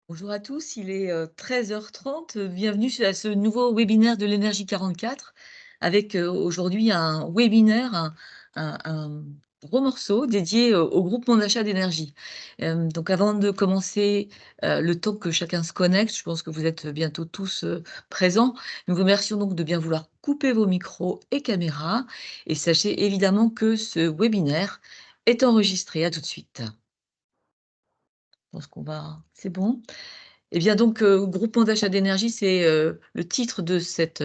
Bonjour à tous, il est 13h30. Bienvenue à ce nouveau webinaire de l'énergie 44 avec aujourd'hui un webinaire, un gros morceau dédié au groupement d'achat d'énergie. Donc avant de commencer, le temps que chacun se connecte, je pense que vous êtes bientôt tous présents. Nous vous remercions donc de bien vouloir couper vos micros et caméras et sachez évidemment que ce webinaire est enregistré. À tout de suite. Je pense qu'on va... C'est bon? Eh bien donc, groupement d'achat d'énergie, c'est, le titre de cette,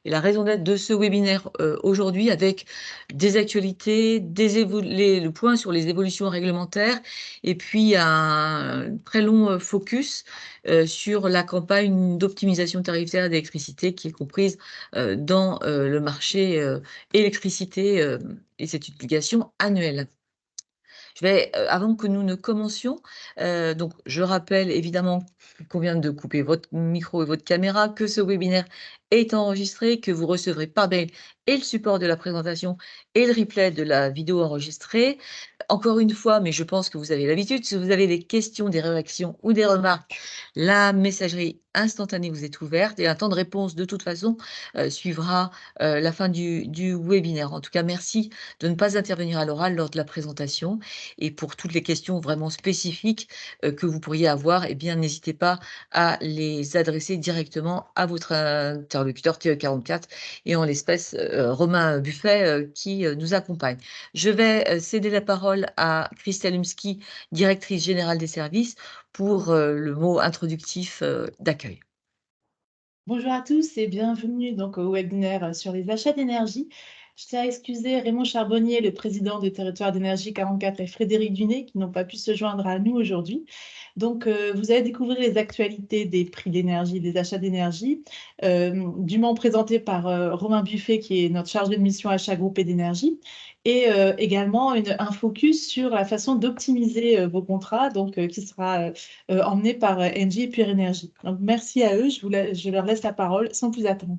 et la raison d'être de ce webinaire, aujourd'hui avec des actualités, le point sur les évolutions réglementaires et puis un très long, focus, sur la campagne d'optimisation tarifaire d'électricité qui est comprise, dans, le marché, électricité, et c'est une publication annuelle. Je vais, avant que nous ne commencions, donc je rappelle évidemment qu'il convient de couper votre micro et votre caméra, que ce webinaire est enregistré, que vous recevrez par mail et le support de la présentation et le replay de la vidéo enregistrée. Encore une fois, mais je pense que vous avez l'habitude, si vous avez des questions, des réactions ou des remarques, la messagerie instantanée vous est ouverte et un temps de réponse de toute façon, suivra, la fin du webinaire. En tout cas, merci de ne pas intervenir à l'oral lors de la présentation et pour toutes les questions vraiment spécifiques, que vous pourriez avoir, eh bien, n'hésitez pas à les adresser directement à votre interlocuteur TE44 et en l'espèce, Romain Buffet, qui, nous accompagne. Je vais, céder la parole à Christelle Humski, directrice générale des services, pour, le mot introductif, d'accueil. Bonjour à tous et bienvenue donc au webinaire sur les achats d'énergie. Je tiens à excuser Raymond Charbonnier, le président du territoire d'énergie 44 et Frédéric Dunet qui n'ont pas pu se joindre à nous aujourd'hui. Donc, vous allez découvrir les actualités des prix d'énergie, des achats d'énergie, dûment présentés par Romain Buffet qui est notre chargé de mission achat groupé d'énergie et également un focus sur la façon d'optimiser vos contrats, donc qui sera emmené par Engie et Pure Énergie. Donc, merci à eux. Je leur laisse la parole sans plus attendre.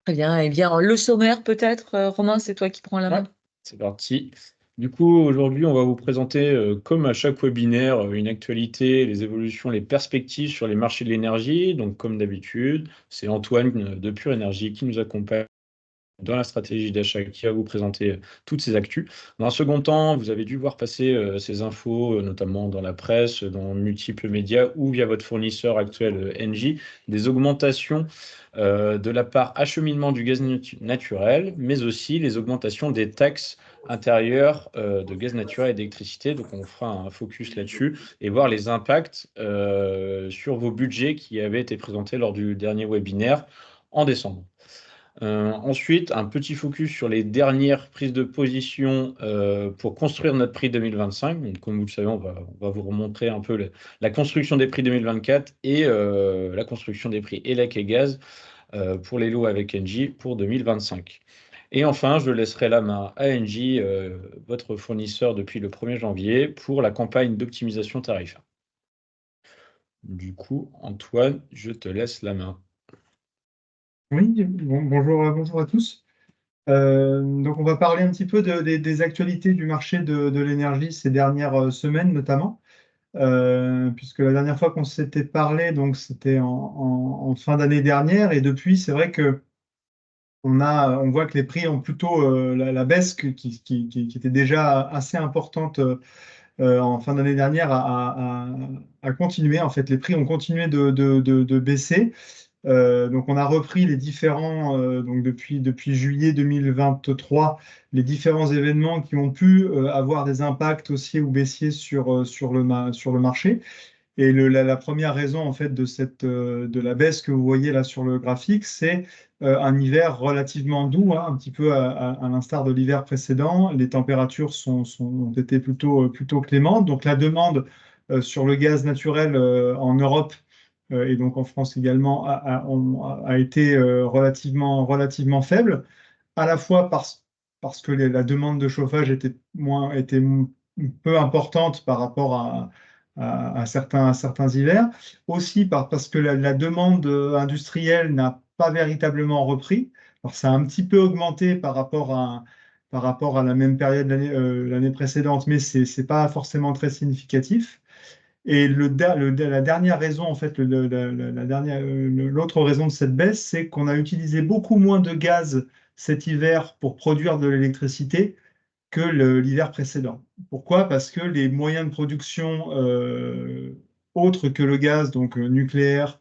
Très bien, eh bien, le sommaire peut-être, Romain, c'est toi qui prends la Ouais, main? c'est parti. Du coup, aujourd'hui, on va vous présenter, comme à chaque webinaire, une actualité, les évolutions, les perspectives sur les marchés de l'énergie. Donc, comme d'habitude, c'est Antoine de Pure Énergie qui nous accompagne dans la stratégie d'achat qui va vous présenter toutes ces actus. Dans un second temps, vous avez dû voir passer ces infos, notamment dans la presse, dans multiples médias ou via votre fournisseur actuel Engie, des augmentations de la part acheminement du gaz naturel, mais aussi les augmentations des taxes intérieures de gaz naturel et d'électricité. Donc, on fera un focus là-dessus et voir les impacts sur vos budgets qui avaient été présentés lors du dernier webinaire en décembre. Ensuite, un petit focus sur les dernières prises de position pour construire notre prix 2025. Donc, comme vous le savez, on va vous remontrer un peu la construction des prix 2024 et la construction des prix ELEC et gaz pour les lots avec Engie pour 2025. Et enfin, je laisserai la main à Engie, votre fournisseur depuis le 1er janvier, pour la campagne d'optimisation tarifaire. Du coup, Antoine, je te laisse la main. Oui, bonjour à tous. Donc, on va parler un petit peu des actualités du marché de l'énergie ces dernières semaines, notamment, puisque la dernière fois qu'on s'était parlé, donc c'était en fin d'année dernière, et depuis, c'est vrai que on voit que les prix ont plutôt la baisse qui était déjà assez importante en fin d'année dernière à continuer. En fait, les prix ont continué de baisser. Donc, on a repris les différents, donc depuis juillet 2023, les différents événements qui ont pu avoir des impacts haussiers ou baissiers sur le marché. Et la première raison en fait de la baisse que vous voyez là sur le graphique, c'est un hiver relativement doux, hein, un petit peu à l'instar de l'hiver précédent. Les températures ont été plutôt clémentes. Donc, la demande sur le gaz naturel en Europe et donc en France également, a été relativement faible, à la fois parce que la demande de chauffage était peu importante par rapport à certains hivers, aussi parce que la demande industrielle n'a pas véritablement repris. Alors ça a un petit peu augmenté par rapport à la même période l'année précédente, mais c'est pas forcément très significatif. Et la dernière raison, en fait, l'autre raison de cette baisse, c'est qu'on a utilisé beaucoup moins de gaz cet hiver pour produire de l'électricité que l'hiver précédent. Pourquoi? Parce que les moyens de production autres que le gaz, donc nucléaire,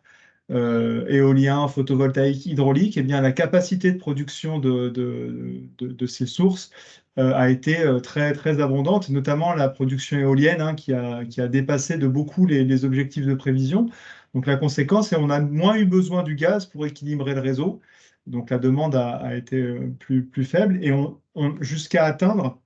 éolien, photovoltaïque, hydraulique, eh bien, la capacité de production de ces sources a été très abondante, notamment la production éolienne, hein, qui a dépassé de beaucoup les objectifs de prévision. Donc la conséquence, c'est qu'on a moins eu besoin du gaz pour équilibrer le réseau. Donc la demande a été plus faible et jusqu'à atteindre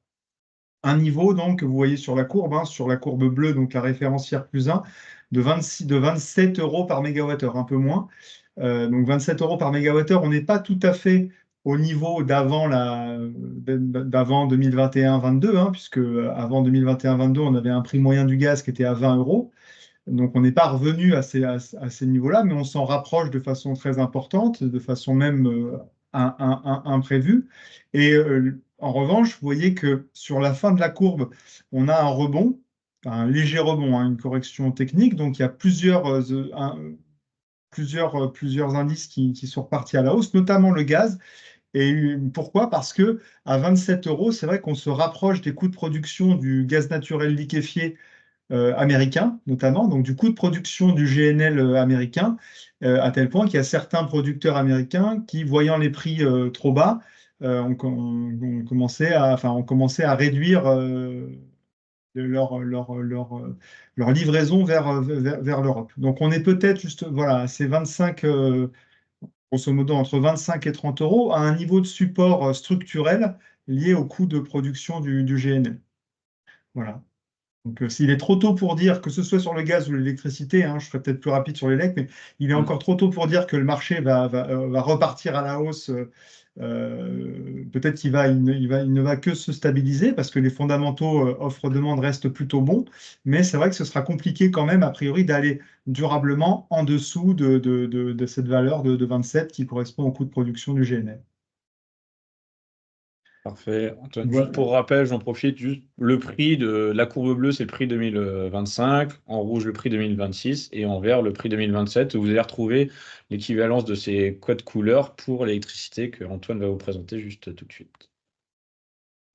un niveau, donc, que vous voyez sur la courbe, hein, sur la courbe bleue, donc la référentière +1, de 27 euros par mégawattheure, un peu moins. Donc 27 euros par mégawattheure, on n'est pas tout à fait au niveau d'avant 2021-22, hein, puisque avant 2021-22, on avait un prix moyen du gaz qui était à 20 euros. Donc on n'est pas revenu à ces niveaux-là, mais on s'en rapproche de façon très importante, de façon même imprévue. Et en revanche, vous voyez que sur la fin de la courbe, on a un rebond, un léger rebond, hein, une correction technique. Donc il y a plusieurs indices qui sont repartis à la hausse, notamment le gaz. Et pourquoi? Parce que à 27 euros, c'est vrai qu'on se rapproche des coûts de production du gaz naturel liquéfié américain, notamment, donc du coût de production du GNL américain, à tel point qu'il y a certains producteurs américains qui, voyant les prix trop bas, ont commencé à réduire leur livraison vers l'Europe. Donc on est peut-être juste voilà, à ces 25, grosso modo entre 25 et 30 euros, à un niveau de support structurel lié au coût de production du GNL. Voilà. Donc, s'il est trop tôt pour dire, que ce soit sur le gaz ou l'électricité, hein, je serais peut-être plus rapide sur l'élec, mais il est encore trop tôt pour dire que le marché va repartir à la hausse. Peut-être il ne va que se stabiliser parce que les fondamentaux offre-demande restent plutôt bons, mais c'est vrai que ce sera compliqué quand même, a priori, d'aller durablement en dessous de cette valeur de 27 qui correspond au coût de production du GNL. Parfait. Antoine, Voilà. juste pour rappel, j'en profite, juste le prix de la courbe bleue, c'est le prix 2025, en rouge le prix 2026 et en vert le prix 2027. Vous allez retrouver l'équivalence de ces codes couleurs pour l'électricité que Antoine va vous présenter juste tout de suite.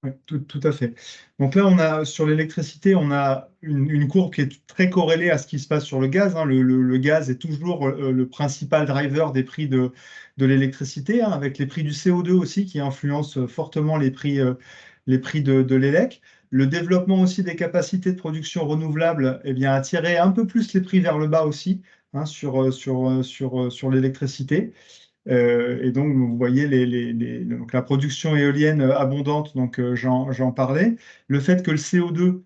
Oui, tout à fait. Donc là, sur l'électricité, on a une courbe qui est très corrélée à ce qui se passe sur le gaz, hein. Le gaz est toujours le principal driver des prix de l'électricité, hein, avec les prix du CO2 aussi qui influencent fortement les prix de l'élec. Le développement aussi des capacités de production renouvelables, eh bien, a tiré un peu plus les prix vers le bas aussi, hein, sur l'électricité. Et donc, vous voyez donc la production éolienne abondante, donc j'en parlais. Le fait que le CO2,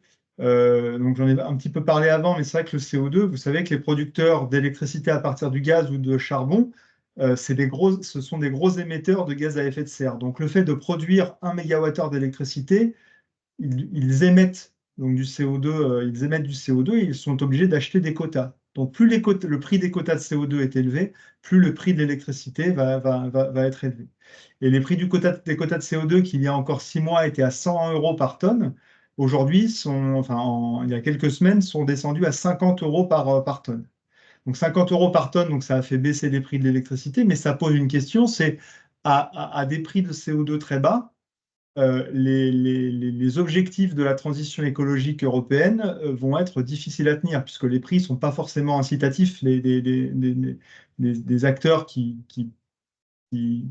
donc j'en ai un petit peu parlé avant, mais c'est vrai que le CO2, vous savez que les producteurs d'électricité à partir du gaz ou de charbon, ce sont des gros émetteurs de gaz à effet de serre. Donc le fait de produire 1 mégawattheure d'électricité, ils émettent donc du CO2, ils émettent du CO2 et ils sont obligés d'acheter des quotas. Donc plus le prix des quotas de CO2 est élevé, plus le prix de l'électricité va être élevé. Et les prix des quotas de CO2 qui il y a encore 6 mois étaient à 100 euros par tonne, aujourd'hui, il y a quelques semaines, sont descendus à 50 euros par tonne. Donc 50 euros par tonne, donc ça a fait baisser les prix de l'électricité, mais ça pose une question, c'est à des prix de CO2 très bas, les objectifs de la transition écologique européenne vont être difficiles à tenir, puisque les prix ne sont pas forcément incitatifs. Des acteurs qui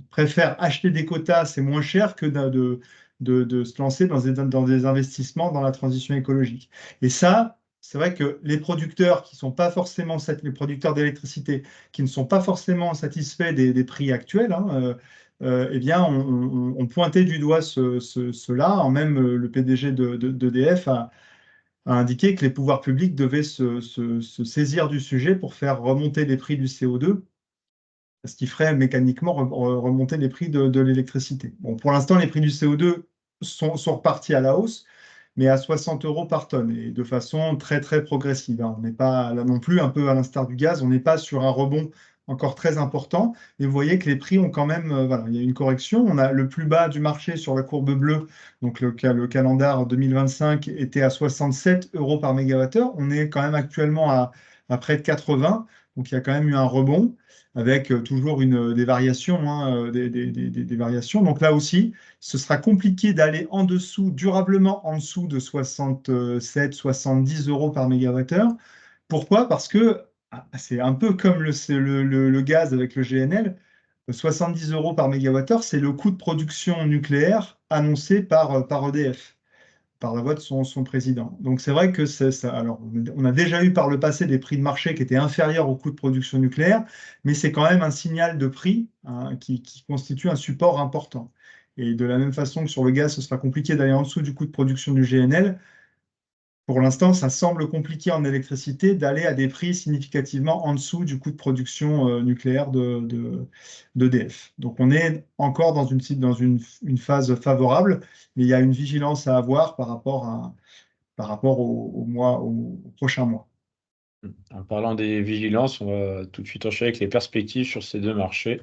préfèrent acheter des quotas, c'est moins cher que de se lancer dans des investissements dans la transition écologique. Et ça, c'est vrai que les producteurs qui sont pas forcément les producteurs d'électricité qui ne sont pas forcément satisfaits des prix actuels, hein, eh bien, on pointait du doigt cela, même le PDG d'EDF a indiqué que les pouvoirs publics devaient se saisir du sujet pour faire remonter les prix du CO2, ce qui ferait mécaniquement remonter les prix de l'électricité. Bon, pour l'instant, les prix du CO2 sont repartis à la hausse, mais à 60 € par tonne, et de façon très très progressive, hein. On n'est pas là non plus, un peu à l'instar du gaz, on n'est pas sur un rebond encore très important. Et vous voyez que les prix ont quand même, voilà, il y a une correction. On a le plus bas du marché sur la courbe bleue, donc le calendar 2025 était à 67 € par mégawattheure. On est quand même actuellement à près de 80, donc il y a quand même eu un rebond avec toujours des variations, hein, des variations. Donc là aussi, ce sera compliqué d'aller en dessous, durablement en dessous de 67, 70 € par mégawattheure. Pourquoi? Parce que c'est un peu comme le gaz avec le GNL. 70 € par mégawattheure, c'est le coût de production nucléaire annoncé par EDF, par la voix de son président. Donc c'est vrai que ça. Alors, on a déjà eu par le passé des prix de marché qui étaient inférieurs au coût de production nucléaire, mais c'est quand même un signal de prix, hein, qui constitue un support important. Et de la même façon que sur le gaz, ce sera compliqué d'aller en dessous du coût de production du GNL. Pour l'instant, ça semble compliqué en électricité d'aller à des prix significativement en dessous du coût de production nucléaire d'EDF. Donc on est encore dans une phase favorable, mais il y a une vigilance à avoir par rapport au prochain mois. En parlant des vigilances, on va tout de suite enchaîner avec les perspectives sur ces deux marchés.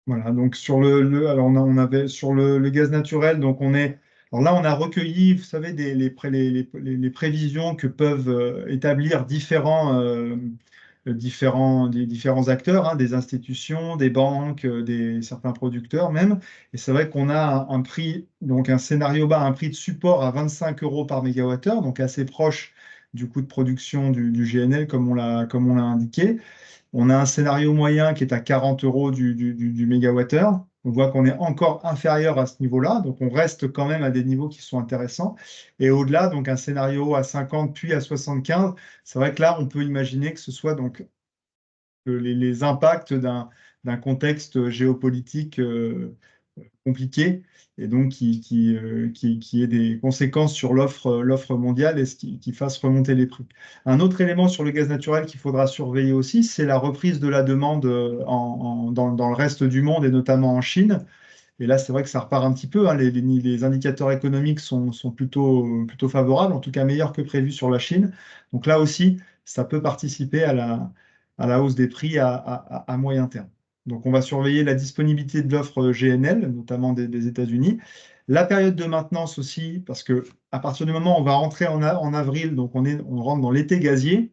Voilà, donc sur alors on avait sur le gaz naturel, donc alors là on a recueilli, vous savez, les prévisions que peuvent établir différents acteurs, hein, des institutions, des banques, certains producteurs même. Et c'est vrai qu'on a un prix, donc un scénario bas, un prix de support à 25 € par mégawattheure, donc assez proche du coût de production du GNL comme on l'a indiqué. On a un scénario moyen qui est à 40 € du mégawattheure. On voit qu'on est encore inférieur à ce niveau-là, donc on reste quand même à des niveaux qui sont intéressants. Et au-delà, donc un scénario à 50 puis à 75, c'est vrai que là, on peut imaginer que ce soit donc les impacts d'un contexte géopolitique compliqué, et donc qui ait des conséquences sur l'offre mondiale et qui fasse remonter les prix. Un autre élément sur le gaz naturel qu'il faudra surveiller aussi, c'est la reprise de la demande dans le reste du monde et notamment en Chine. Et là, c'est vrai que ça repart un petit peu, hein. Les indicateurs économiques sont plutôt favorables, en tout cas meilleurs que prévu sur la Chine. Donc là aussi, ça peut participer à la hausse des prix à moyen terme. Donc on va surveiller la disponibilité de l'offre GNL, notamment des États-Unis. La période de maintenance aussi, parce que à partir du moment où on va rentrer en avril, donc on rentre dans l'été gazier,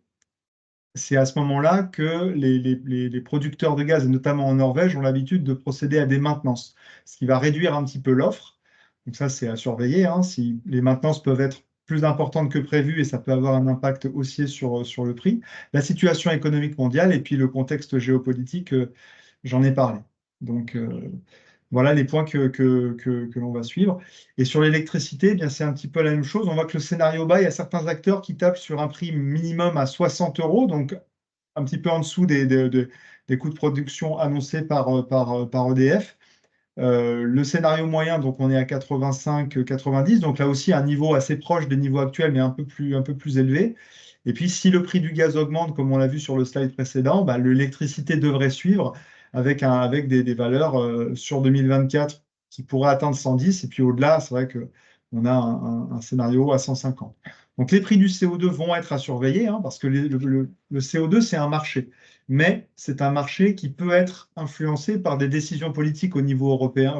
c'est à ce moment-là que les producteurs de gaz, et notamment en Norvège, ont l'habitude de procéder à des maintenances, ce qui va réduire un petit peu l'offre. Donc ça, c'est à surveiller, hein. Si les maintenances peuvent être plus importantes que prévu, et ça peut avoir un impact haussier sur le prix. La situation économique mondiale et puis le contexte géopolitique, j'en ai parlé. Donc voilà les points que l'on va suivre. Et sur l'électricité, eh bien c'est un petit peu la même chose. On voit que le scénario bas, il y a certains acteurs qui tapent sur un prix minimum à 60 €, donc un petit peu en dessous des coûts de production annoncés par EDF. Le scénario moyen, donc on est à 85-90, donc là aussi un niveau assez proche des niveaux actuels, mais un peu plus élevé. Et puis si le prix du gaz augmente, comme on l'a vu sur le slide précédent, bah, l'électricité devrait suivre avec des valeurs sur 2024 qui pourraient atteindre 110, et puis au-delà, c'est vrai qu'on a un scénario à 150. Donc les prix du CO2 vont être à surveiller, hein, parce que le CO2, c'est un marché, mais c'est un marché qui peut être influencé par des décisions politiques au niveau européen.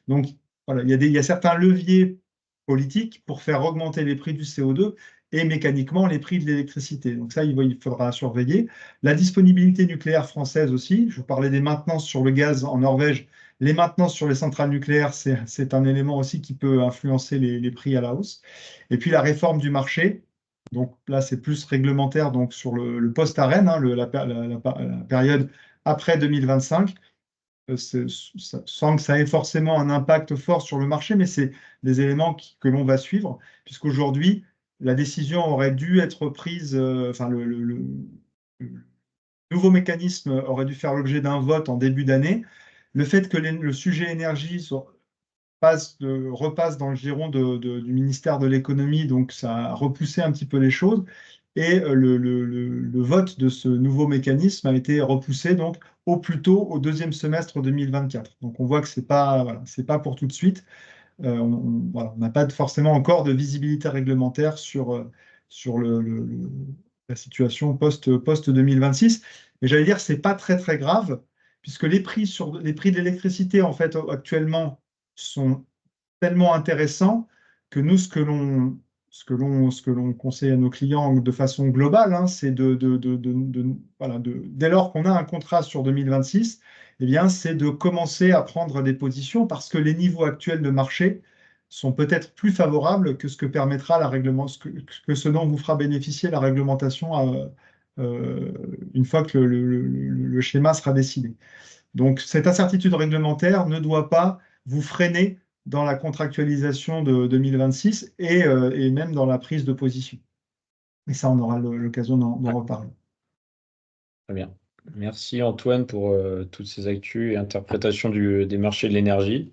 Donc voilà, il y a certains leviers politiques pour faire augmenter les prix du CO2 et mécaniquement les prix de l'électricité. Donc ça, il faudra surveiller. La disponibilité nucléaire française aussi. Je vous parlais des maintenances sur le gaz en Norvège. Les maintenances sur les centrales nucléaires, c'est un élément aussi qui peut influencer les prix à la hausse. Et puis la réforme du marché. Donc là, c'est plus réglementaire, donc sur le post-ARENH, hein, la période après 2025. Sans que ça ait forcément un impact fort sur le marché, mais c'est des éléments que l'on va suivre, puisqu'aujourd'hui, la décision aurait dû être prise, enfin, le nouveau mécanisme aurait dû faire l'objet d'un vote en début d'année. Le fait que le sujet énergie repasse dans le giron du ministère de l'économie, donc ça a repoussé un petit peu les choses. Et le vote de ce nouveau mécanisme a été repoussé donc au plus tôt au deuxième semestre 2024. Donc on voit que voilà, c'est pas pour tout de suite. Voilà, on n'a pas forcément encore de visibilité réglementaire sur la situation post 2026. Mais j'allais dire, c'est pas très très grave, puisque les prix de l'électricité, en fait, actuellement, sont tellement intéressants que nous, ce que l'on conseille à nos clients de façon globale, hein, c'est voilà, dès lors qu'on a un contrat sur 2026, eh bien, c'est de commencer à prendre des positions parce que les niveaux actuels de marché sont peut-être plus favorables que ce que permettra que ce dont vous fera bénéficier la réglementation une fois que le schéma sera décidé. Donc, cette incertitude réglementaire ne doit pas vous freiner dans la contractualisation de 2026 et même dans la prise de position. Et ça, on aura l'occasion d'en reparler. Très bien. Merci Antoine pour toutes ces actus et interprétations des marchés de l'énergie.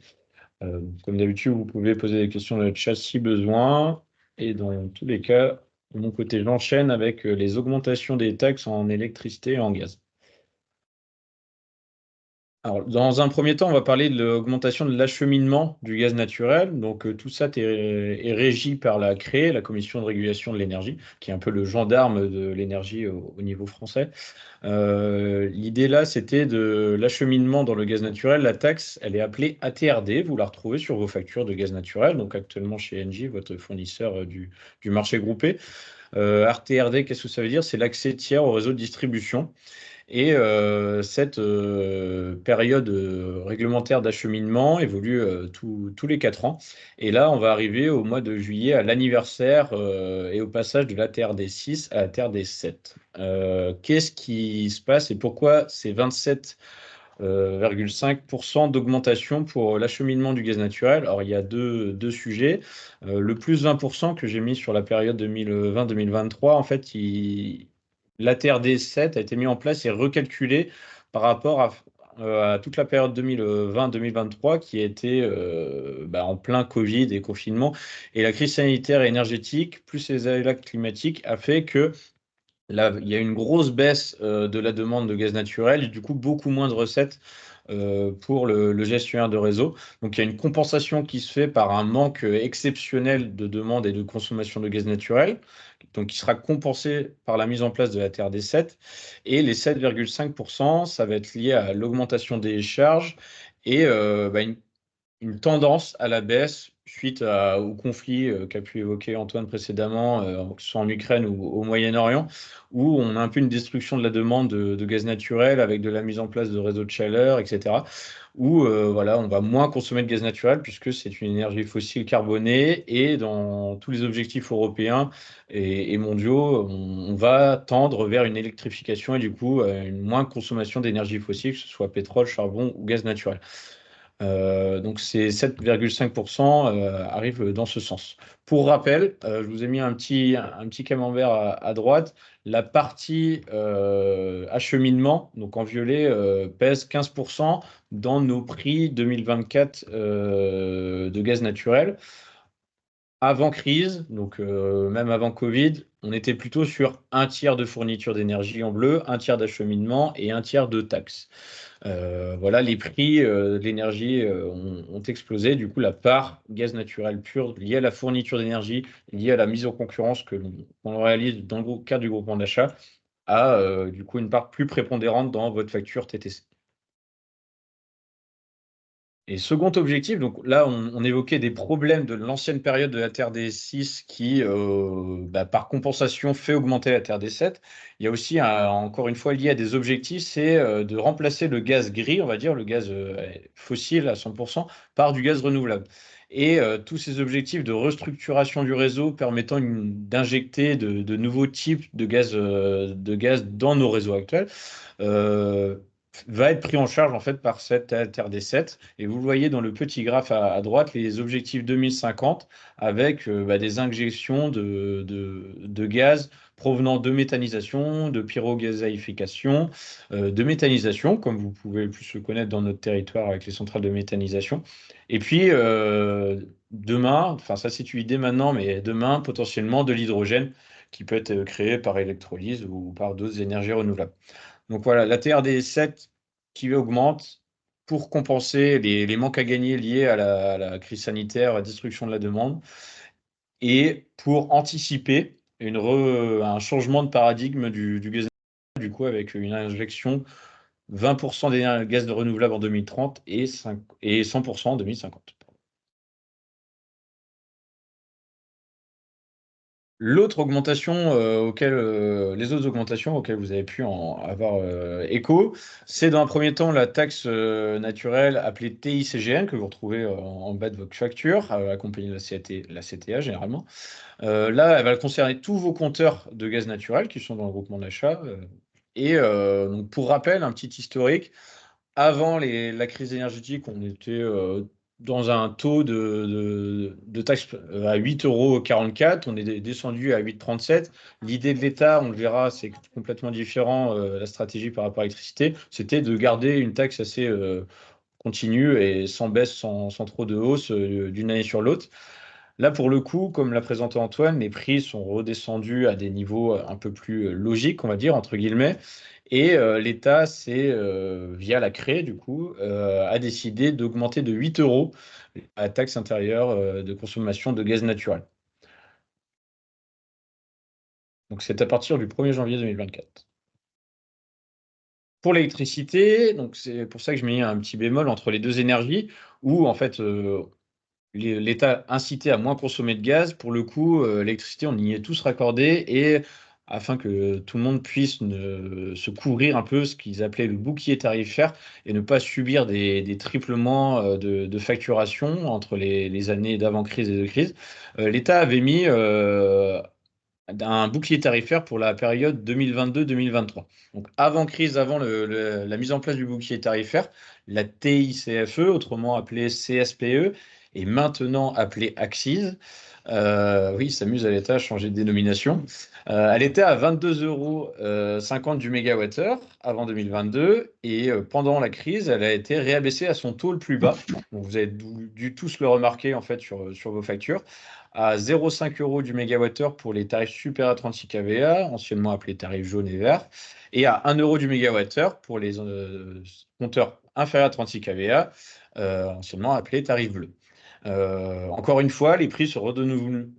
Comme d'habitude, vous pouvez poser des questions dans le chat si besoin. Et dans tous les cas, de mon côté, j'enchaîne avec les augmentations des taxes en électricité et en gaz. Alors, dans un premier temps, on va parler de l'augmentation de l'acheminement du gaz naturel. Donc, tout ça est régi par la CRE, la Commission de régulation de l'énergie, qui est un peu le gendarme de l'énergie au niveau français. L'idée là, c'était de l'acheminement dans le gaz naturel. La taxe, elle est appelée ATRD. Vous la retrouvez sur vos factures de gaz naturel, donc actuellement chez Engie, votre fournisseur du marché groupé. ATRD, qu'est-ce que ça veut dire? C'est l'accès tiers au réseau de distribution. Et cette période réglementaire d'acheminement évolue tous les 4 ans. Et là, on va arriver au mois de juillet à l'anniversaire et au passage de l'ATRD 6 à l'ATRD 7. Qu'est-ce qui se passe et pourquoi c'est 27,5% d'augmentation pour l'acheminement du gaz naturel? Alors, il y a deux sujets. Le plus 20% que j'ai mis sur la période 2020-2023, en fait, l'ATRD 7 a été mis en place et recalculé par rapport à toute la période 2020-2023 qui était en plein Covid et confinement. Et la crise sanitaire et énergétique, plus les aléas climatiques, a fait que là, il y a une grosse baisse de la demande de gaz naturel et du coup beaucoup moins de recettes pour le gestionnaire de réseau. Donc il y a une compensation qui se fait par un manque exceptionnel de demande et de consommation de gaz naturel, donc qui sera compensé par la mise en place de la TRD 7. Et les 7,5%, ça va être lié à l'augmentation des charges et une tendance à la baisse suite au conflit qu'a pu évoquer Antoine précédemment, que ce soit en Ukraine ou au Moyen-Orient, où on a un peu une destruction de la demande de gaz naturel avec de la mise en place de réseaux de chaleur, etc. Où voilà, on va moins consommer de gaz naturel puisque c'est une énergie fossile carbonée et dans tous les objectifs européens et mondiaux, on va tendre vers une électrification et du coup une moins consommation d'énergie fossile, que ce soit pétrole, charbon ou gaz naturel. Donc ces 7,5% arrivent dans ce sens. Pour rappel, je vous ai mis un petit camembert à droite. La partie acheminement, donc en violet, pèse 15% dans nos prix 2024 de gaz naturel. Avant crise, donc même avant Covid, on était plutôt sur un tiers de fourniture d'énergie en bleu, un tiers d'acheminement et un tiers de taxes. Voilà, les prix de l'énergie ont explosé. Du coup, la part gaz naturel pur liée à la fourniture d'énergie, liée à la mise en concurrence qu'on réalise dans le cadre du groupement d'achat, a du coup une part plus prépondérante dans votre facture TTC. Et second objectif, donc là, on évoquait des problèmes de l'ancienne période de la TRD 6 qui, par compensation, fait augmenter la TRD 7. Il y a aussi, encore une fois, lié à des objectifs, c'est de remplacer le gaz gris, on va dire, le gaz fossile à 100%, par du gaz renouvelable. Et tous ces objectifs de restructuration du réseau permettant d'injecter de nouveaux types de gaz dans nos réseaux actuels, va être pris en charge en fait par cette TRD 7. Et vous voyez dans le petit graphe à droite les objectifs 2050 avec des injections de gaz provenant de méthanisation, de pyrogazéification, de méthanisation, comme vous pouvez plus le connaître dans notre territoire avec les centrales de méthanisation. Et puis, demain, enfin ça s'étudie dès maintenant, mais demain, potentiellement de l'hydrogène qui peut être créé par électrolyse ou par d'autres énergies renouvelables. Donc voilà, la TRD7 qui augmente pour compenser les manques à gagner liés à la crise sanitaire, à la destruction de la demande, et pour anticiper un changement de paradigme du gaz naturel, du coup, avec une injection 20% des gaz de renouvelables en 2030 et 100% en 2050. L'autre augmentation les autres augmentations auxquelles vous avez pu avoir écho, c'est dans un premier temps la taxe naturelle appelée TICGN que vous retrouvez en bas de votre facture, accompagnée de la CTA généralement. Là, elle va concerner tous vos compteurs de gaz naturel qui sont dans le groupement d'achat. Donc pour rappel, un petit historique, avant la crise énergétique, on était dans un taux de taxe à 8,44 €. On est descendu à 8,37 €. L'idée de l'État, on le verra, c'est complètement différent, la stratégie par rapport à l'électricité, c'était de garder une taxe assez continue et sans baisse, sans trop de hausse d'une année sur l'autre. Là, pour le coup, comme l'a présenté Antoine, les prix sont redescendus à des niveaux un peu plus logiques, on va dire, entre guillemets. Et l'État, via la CRE, du coup, a décidé d'augmenter de 8 € la taxe intérieure de consommation de gaz naturel. Donc, c'est à partir du 1er janvier 2024. Pour l'électricité, donc c'est pour ça que je mets un petit bémol entre les deux énergies, où en fait, l'État incitait à moins consommer de gaz. Pour le coup, l'électricité, on y est tous raccordés et afin que tout le monde puisse se couvrir un peu ce qu'ils appelaient le bouclier tarifaire et ne pas subir des triplements de facturation entre les années d'avant-crise et de crise, l'État avait mis un bouclier tarifaire pour la période 2022-2023. Donc avant crise, avant la mise en place du bouclier tarifaire, la TICFE, autrement appelée CSPE, et maintenant appelée Axise. Oui, il s'amuse à l'État à changer de dénomination. Elle était à 22,50 € du mégawattheure avant 2022 et pendant la crise, elle a été réabaissée à son taux le plus bas. Donc, vous avez dû tous le remarquer en fait sur vos factures, à 0,5 € du mégawattheure pour les tarifs supérieurs à 36 kVA, anciennement appelés tarifs jaunes et verts, et à 1 € du mégawattheure pour les compteurs inférieurs à 36 kVA, anciennement appelés tarifs bleus. Encore une fois, les prix sont redevenus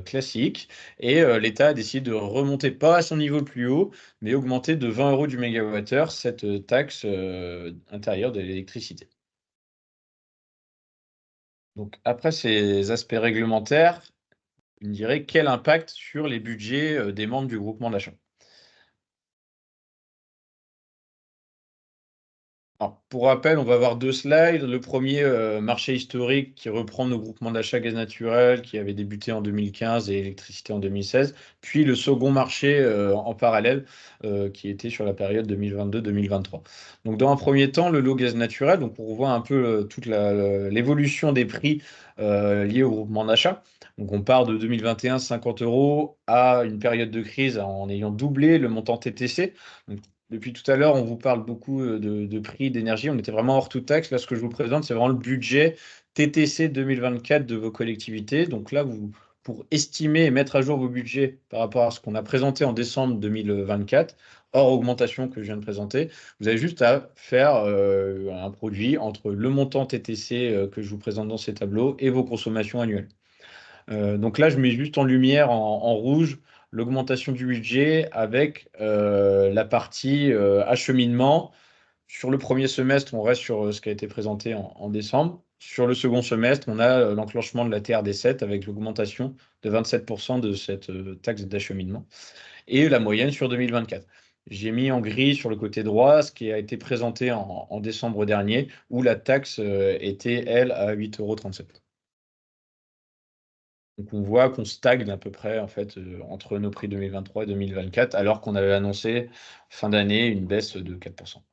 classiques et l'État a décidé de remonter pas à son niveau le plus haut, mais augmenter de 20 € du mégawattheure cette taxe intérieure de l'électricité. Donc après ces aspects réglementaires, je me dirais quel impact sur les budgets des membres du groupement d'achat? Alors, pour rappel, on va avoir 2 slides. Le premier, marché historique qui reprend nos groupements d'achat gaz naturel qui avaient débuté en 2015 et électricité en 2016. Puis le second marché, en parallèle, qui était sur la période 2022-2023. Donc dans un premier temps, le lot gaz naturel, donc on revoit un peu, toute l'évolution des prix, liés au groupement d'achat. Donc on part de 2021, 50 € à une période de crise en ayant doublé le montant TTC. Donc depuis tout à l'heure, on vous parle beaucoup de prix d'énergie. On était vraiment hors toute taxe. Là, ce que je vous présente, c'est vraiment le budget TTC 2024 de vos collectivités. Donc là, pour estimer et mettre à jour vos budgets par rapport à ce qu'on a présenté en décembre 2024, hors augmentation que je viens de présenter, vous avez juste à faire un produit entre le montant TTC que je vous présente dans ces tableaux et vos consommations annuelles. Donc là, je mets juste en lumière, en rouge, l'augmentation du budget avec la partie acheminement. Sur le premier semestre, on reste sur ce qui a été présenté en décembre. Sur le second semestre, on a l'enclenchement de la TRD7 avec l'augmentation de 27% de cette taxe d'acheminement et la moyenne sur 2024. J'ai mis en gris sur le côté droit ce qui a été présenté en décembre dernier où la taxe était, elle, à 8,37 €. Donc on voit qu'on stagne à peu près en fait, entre nos prix 2023 et 2024, alors qu'on avait annoncé fin d'année une baisse de 4%.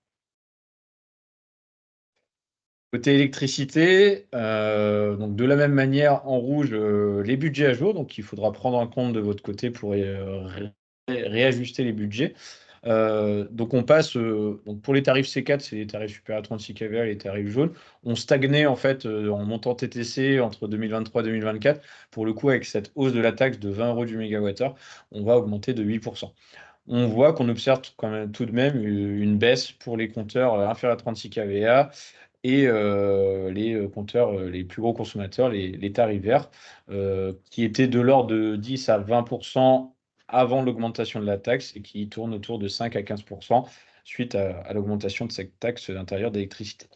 Côté électricité, donc de la même manière, en rouge, les budgets à jour. Donc, il faudra prendre en compte de votre côté pour réajuster les budgets. Donc, on passe, donc pour les tarifs C4, c'est les tarifs supérieurs à 36 kVA, les tarifs jaunes. On stagnait en fait en montant TTC entre 2023 et 2024. Pour le coup, avec cette hausse de la taxe de 20 € du mégawattheure, on va augmenter de 8%. On voit qu'on observe quand même tout de même une baisse pour les compteurs inférieurs à 36 kVA et les compteurs, les plus gros consommateurs, les tarifs verts, qui étaient de l'ordre de 10 à 20% avant l'augmentation de la taxe et qui tournent autour de 5 à 15% suite à l'augmentation de cette taxe d'intérieur d'électricité.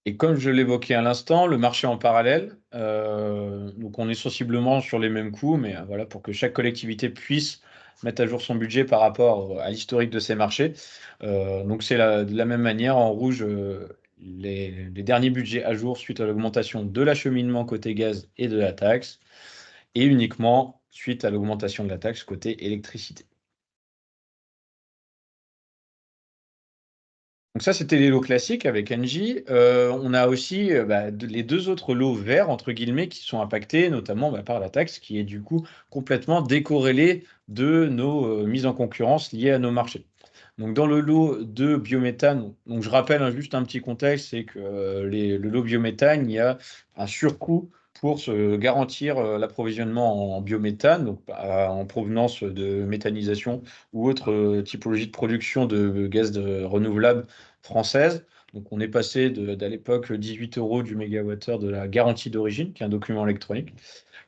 Et comme je l'évoquais à l'instant, le marché en parallèle, donc on est sensiblement sur les mêmes coûts, mais voilà, pour que chaque collectivité puisse mettre à jour son budget par rapport à l'historique de ces marchés. Donc c'est de la même manière, en rouge, les derniers budgets à jour suite à l'augmentation de l'acheminement côté gaz et de la taxe, et uniquement suite à l'augmentation de la taxe côté électricité. Donc ça, c'était les lots classiques avec Engie. On a aussi les deux autres lots verts, entre guillemets, qui sont impactés, notamment par la taxe, qui est du coup complètement décorrélée de nos mises en concurrence liées à nos marchés. Donc dans le lot de biométhane, donc je rappelle juste un petit contexte, c'est que le lot biométhane, il y a un surcoût pour se garantir l'approvisionnement en biométhane, donc en provenance de méthanisation ou autre typologie de production de renouvelable française. Donc on est passé d'à l'époque 18 € du mégawattheure de la garantie d'origine, qui est un document électronique,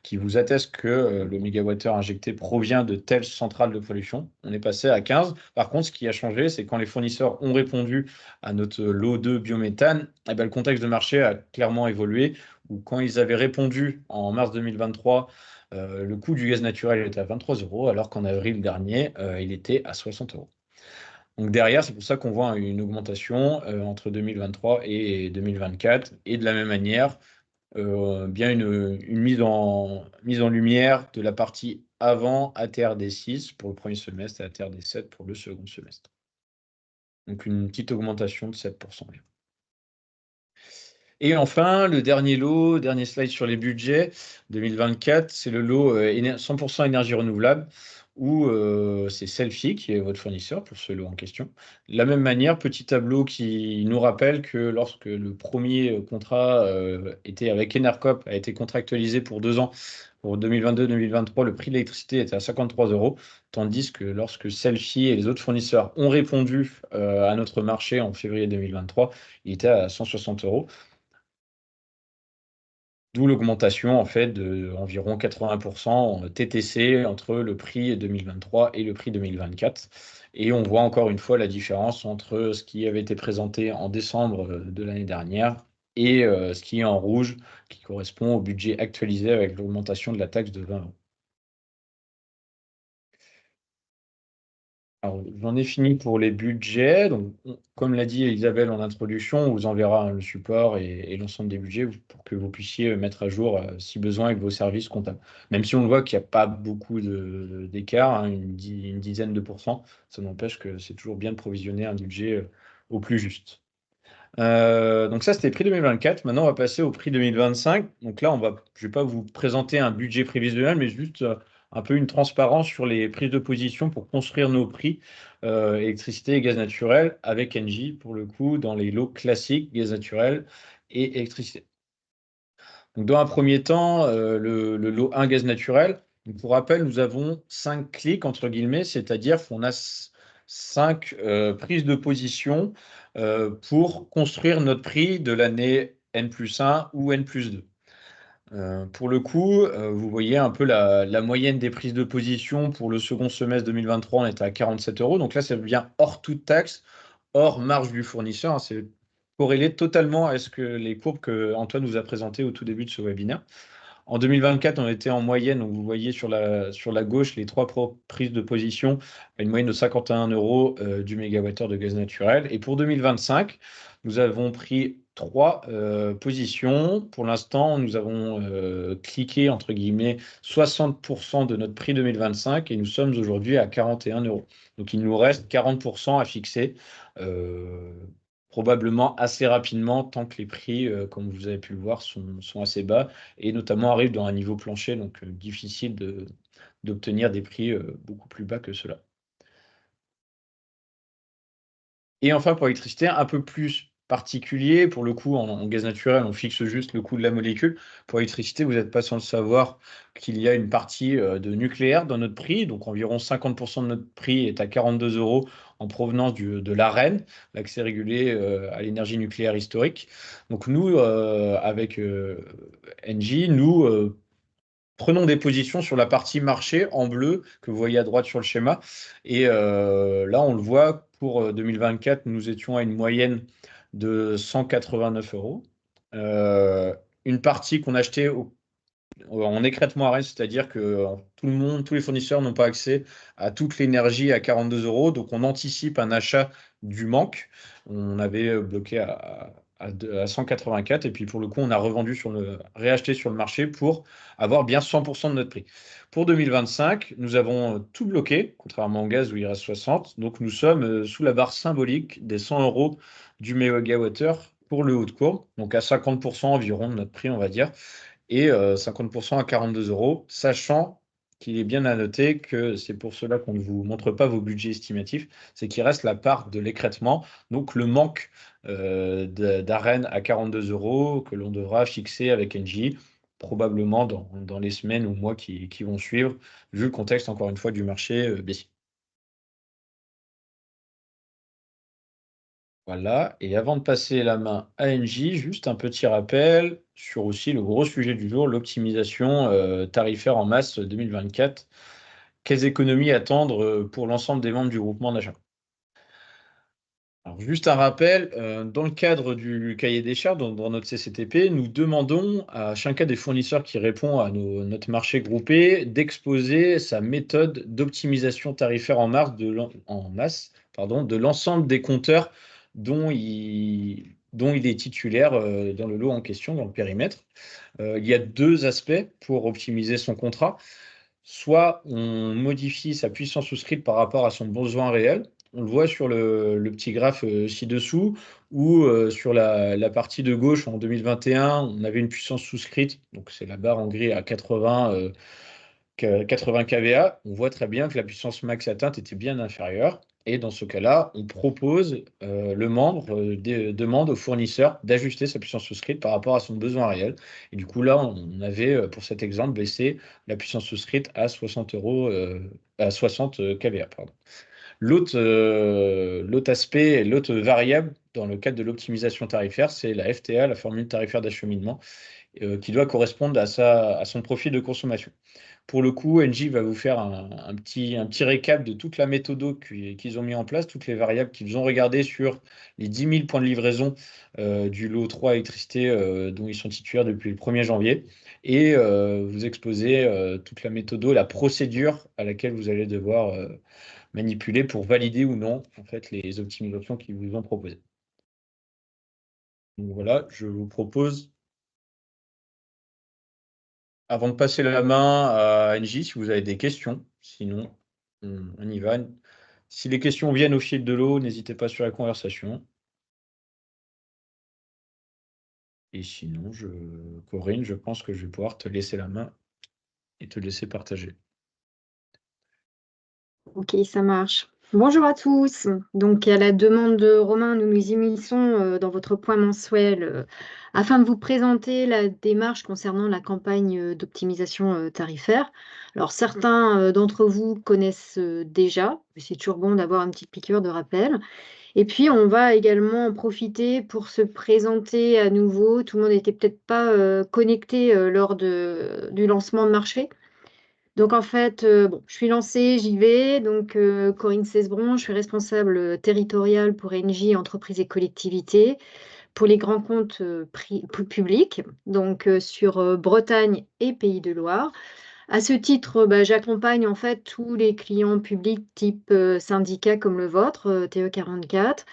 qui vous atteste que le mégawattheure injecté provient de telle centrale de production. On est passé à 15. Par contre, ce qui a changé, c'est quand les fournisseurs ont répondu à notre lot de biométhane, eh ben, le contexte de marché a clairement évolué, où quand ils avaient répondu en mars 2023, le coût du gaz naturel était à 23 €, alors qu'en avril dernier, il était à 60 €. Donc derrière, c'est pour ça qu'on voit une augmentation entre 2023 et 2024. Et de la même manière, bien une mise en lumière de la partie avant ATRD 6 pour le premier semestre et ATRD 7 pour le second semestre. Donc une petite augmentation de 7%. Et enfin, le dernier lot, dernier slide sur les budgets 2024, c'est le lot 100% énergie renouvelable, où c'est Selfie qui est votre fournisseur pour ce lot en question. De la même manière, petit tableau qui nous rappelle que lorsque le premier contrat était avec Enercop, a été contractualisé pour 2 ans, pour 2022-2023, le prix de l'électricité était à 53 €, tandis que lorsque Selfie et les autres fournisseurs ont répondu à notre marché en février 2023, il était à 160 €. D'où l'augmentation en fait de environ 80% en TTC entre le prix 2023 et le prix 2024. Et on voit encore une fois la différence entre ce qui avait été présenté en décembre de l'année dernière et ce qui est en rouge, qui correspond au budget actualisé avec l'augmentation de la taxe de 20 €. Alors, j'en ai fini pour les budgets. Donc, comme l'a dit Isabelle en introduction, on vous enverra le support et l'ensemble des budgets pour que vous puissiez mettre à jour, si besoin, avec vos services comptables. Même si on voit qu'il n'y a pas beaucoup d'écart, hein, une dizaine de pourcents, ça n'empêche que c'est toujours bien de provisionner un budget au plus juste. Donc ça, c'était prix 2024. Maintenant, on va passer au prix 2025. Donc là, je ne vais pas vous présenter un budget prévisionnel, mais juste un peu une transparence sur les prises de position pour construire nos prix électricité et gaz naturel avec Engie, pour le coup, dans les lots classiques, gaz naturel et électricité. Donc, dans un premier temps, le lot 1 gaz naturel. Donc, pour rappel, nous avons 5 clics, entre guillemets, c'est-à-dire qu'on a 5 prises de position pour construire notre prix de l'année N+1 ou N+2. Pour le coup, vous voyez un peu la moyenne des prises de position pour le second semestre 2023, on était à 47 €. Donc là, ça devient hors toute taxe, hors marge du fournisseur, hein. C'est corrélé totalement à ce que les courbes que Antoine vous a présentées au tout début de ce webinaire. En 2024, on était en moyenne, donc vous voyez sur la gauche les 3 prises de position, à une moyenne de 51 € du mégawattheure de gaz naturel. Et pour 2025, nous avons pris 3 positions. Pour l'instant, nous avons cliqué, entre guillemets, 60% de notre prix 2025 et nous sommes aujourd'hui à 41 €. Donc il nous reste 40% à fixer probablement assez rapidement, tant que les prix, comme vous avez pu le voir, sont assez bas, et notamment arrivent dans un niveau plancher, donc difficile d'obtenir des prix beaucoup plus bas que cela. Et enfin, pour l'électricité, un peu plus particulier, pour le coup, en gaz naturel, on fixe juste le coût de la molécule. Pour l'électricité, vous n'êtes pas sans le savoir qu'il y a une partie de nucléaire dans notre prix, donc environ 50% de notre prix est à 42 € en provenance de l'Arenh, l'accès régulé à l'énergie nucléaire historique. Donc nous, avec Engie, nous prenons des positions sur la partie marché en bleu que vous voyez à droite sur le schéma. Et là, on le voit, pour 2024, nous étions à une moyenne de 189 €. Une partie qu'on achetait en écrêtement à Rennes, c'est-à-dire que tout le monde, tous les fournisseurs n'ont pas accès à toute l'énergie à 42 €. Donc, on anticipe un achat du manque. On avait bloqué à 184, et puis pour le coup, on a réacheté sur le marché pour avoir bien 100% de notre prix. Pour 2025, nous avons tout bloqué, contrairement au gaz où il reste 60. Donc, nous sommes sous la barre symbolique des 100 € du mégawattheure pour le haut de courbe, donc à 50% environ de notre prix, on va dire, et 50% à 42 €, sachant qu'il est bien à noter que c'est pour cela qu'on ne vous montre pas vos budgets estimatifs, c'est qu'il reste la part de l'écrêtement, donc le manque d'Arenh à 42 € que l'on devra fixer avec Engie, probablement dans les semaines ou mois qui vont suivre, vu le contexte, encore une fois, du marché baissier. Voilà, et avant de passer la main à Engie, juste un petit rappel sur aussi le gros sujet du jour, l'optimisation tarifaire en masse 2024. Quelles économies attendre pour l'ensemble des membres du groupement d'achat? Alors, juste un rappel, dans le cadre du cahier des charges, dans notre CCTP, nous demandons à chacun des fournisseurs qui répond à notre marché groupé d'exposer sa méthode d'optimisation tarifaire en masse, de l'ensemble des compteurs dont il est titulaire dans le lot en question, dans le périmètre. Il y a deux aspects pour optimiser son contrat. Soit on modifie sa puissance souscrite par rapport à son besoin réel. On le voit sur le petit graphe ci-dessous, où sur la partie de gauche, en 2021, on avait une puissance souscrite, donc c'est la barre en gris à 80 kVA. On voit très bien que la puissance max atteinte était bien inférieure. Et dans ce cas-là, on propose, le membre demande au fournisseur d'ajuster sa puissance souscrite par rapport à son besoin réel. Et du coup, là, on avait, pour cet exemple, baissé la puissance souscrite à 60 €, à 60 kVA, pardon. L'autre aspect, l'autre variable dans le cadre de l'optimisation tarifaire, c'est la FTA, la formule tarifaire d'acheminement, qui doit correspondre à son profil de consommation. Pour le coup, Engie va vous faire un petit récap de toute la méthode qu'ils ont mis en place, toutes les variables qu'ils ont regardées sur les 10 000 points de livraison du lot 3 électricité dont ils sont titulaires depuis le 1er janvier, et vous exposer toute la méthode, la procédure à laquelle vous allez devoir manipuler pour valider ou non en fait, les optimisations qu'ils vous ont proposées. Donc voilà, je vous propose, avant de passer la main à Engie, si vous avez des questions, sinon on y va. Si les questions viennent au fil de l'eau, n'hésitez pas sur la conversation. Et sinon, Corinne, je pense que je vais pouvoir te laisser la main et te laisser partager. Ok, ça marche. Bonjour à tous. Donc, à la demande de Romain, nous nous immisçons dans votre point mensuel afin de vous présenter la démarche concernant la campagne d'optimisation tarifaire. Alors, certains d'entre vous connaissent déjà, mais c'est toujours bon d'avoir une petite piqûre de rappel. Et puis, on va également en profiter pour se présenter à nouveau. Tout le monde n'était peut-être pas connecté lors du lancement de marché. Donc en fait, bon, je suis lancée, j'y vais. Donc Corinne Cesbron, je suis responsable territoriale pour Engie, entreprises et collectivités, pour les grands comptes publics, donc sur Bretagne et Pays de Loire. À ce titre, j'accompagne en fait tous les clients publics type syndicat comme le vôtre, TE44,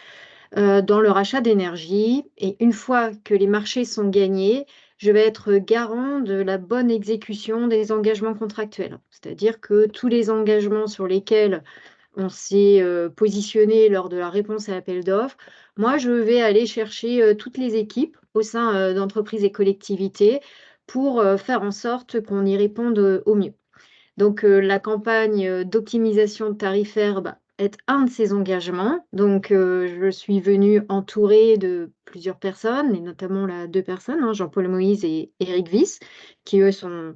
dans leur achat d'énergie. Et une fois que les marchés sont gagnés, je vais être garant de la bonne exécution des engagements contractuels. C'est-à-dire que tous les engagements sur lesquels on s'est positionné lors de la réponse à l'appel d'offres. Moi, je vais aller chercher toutes les équipes au sein d'entreprises et collectivités pour faire en sorte qu'on y réponde au mieux. Donc, la campagne d'optimisation tarifaire est un de ces engagements. Donc, je suis venue entourée de plusieurs personnes, et notamment là, 2 personnes, hein, Jean-Paul Moïse et Éric Wyss, qui eux sont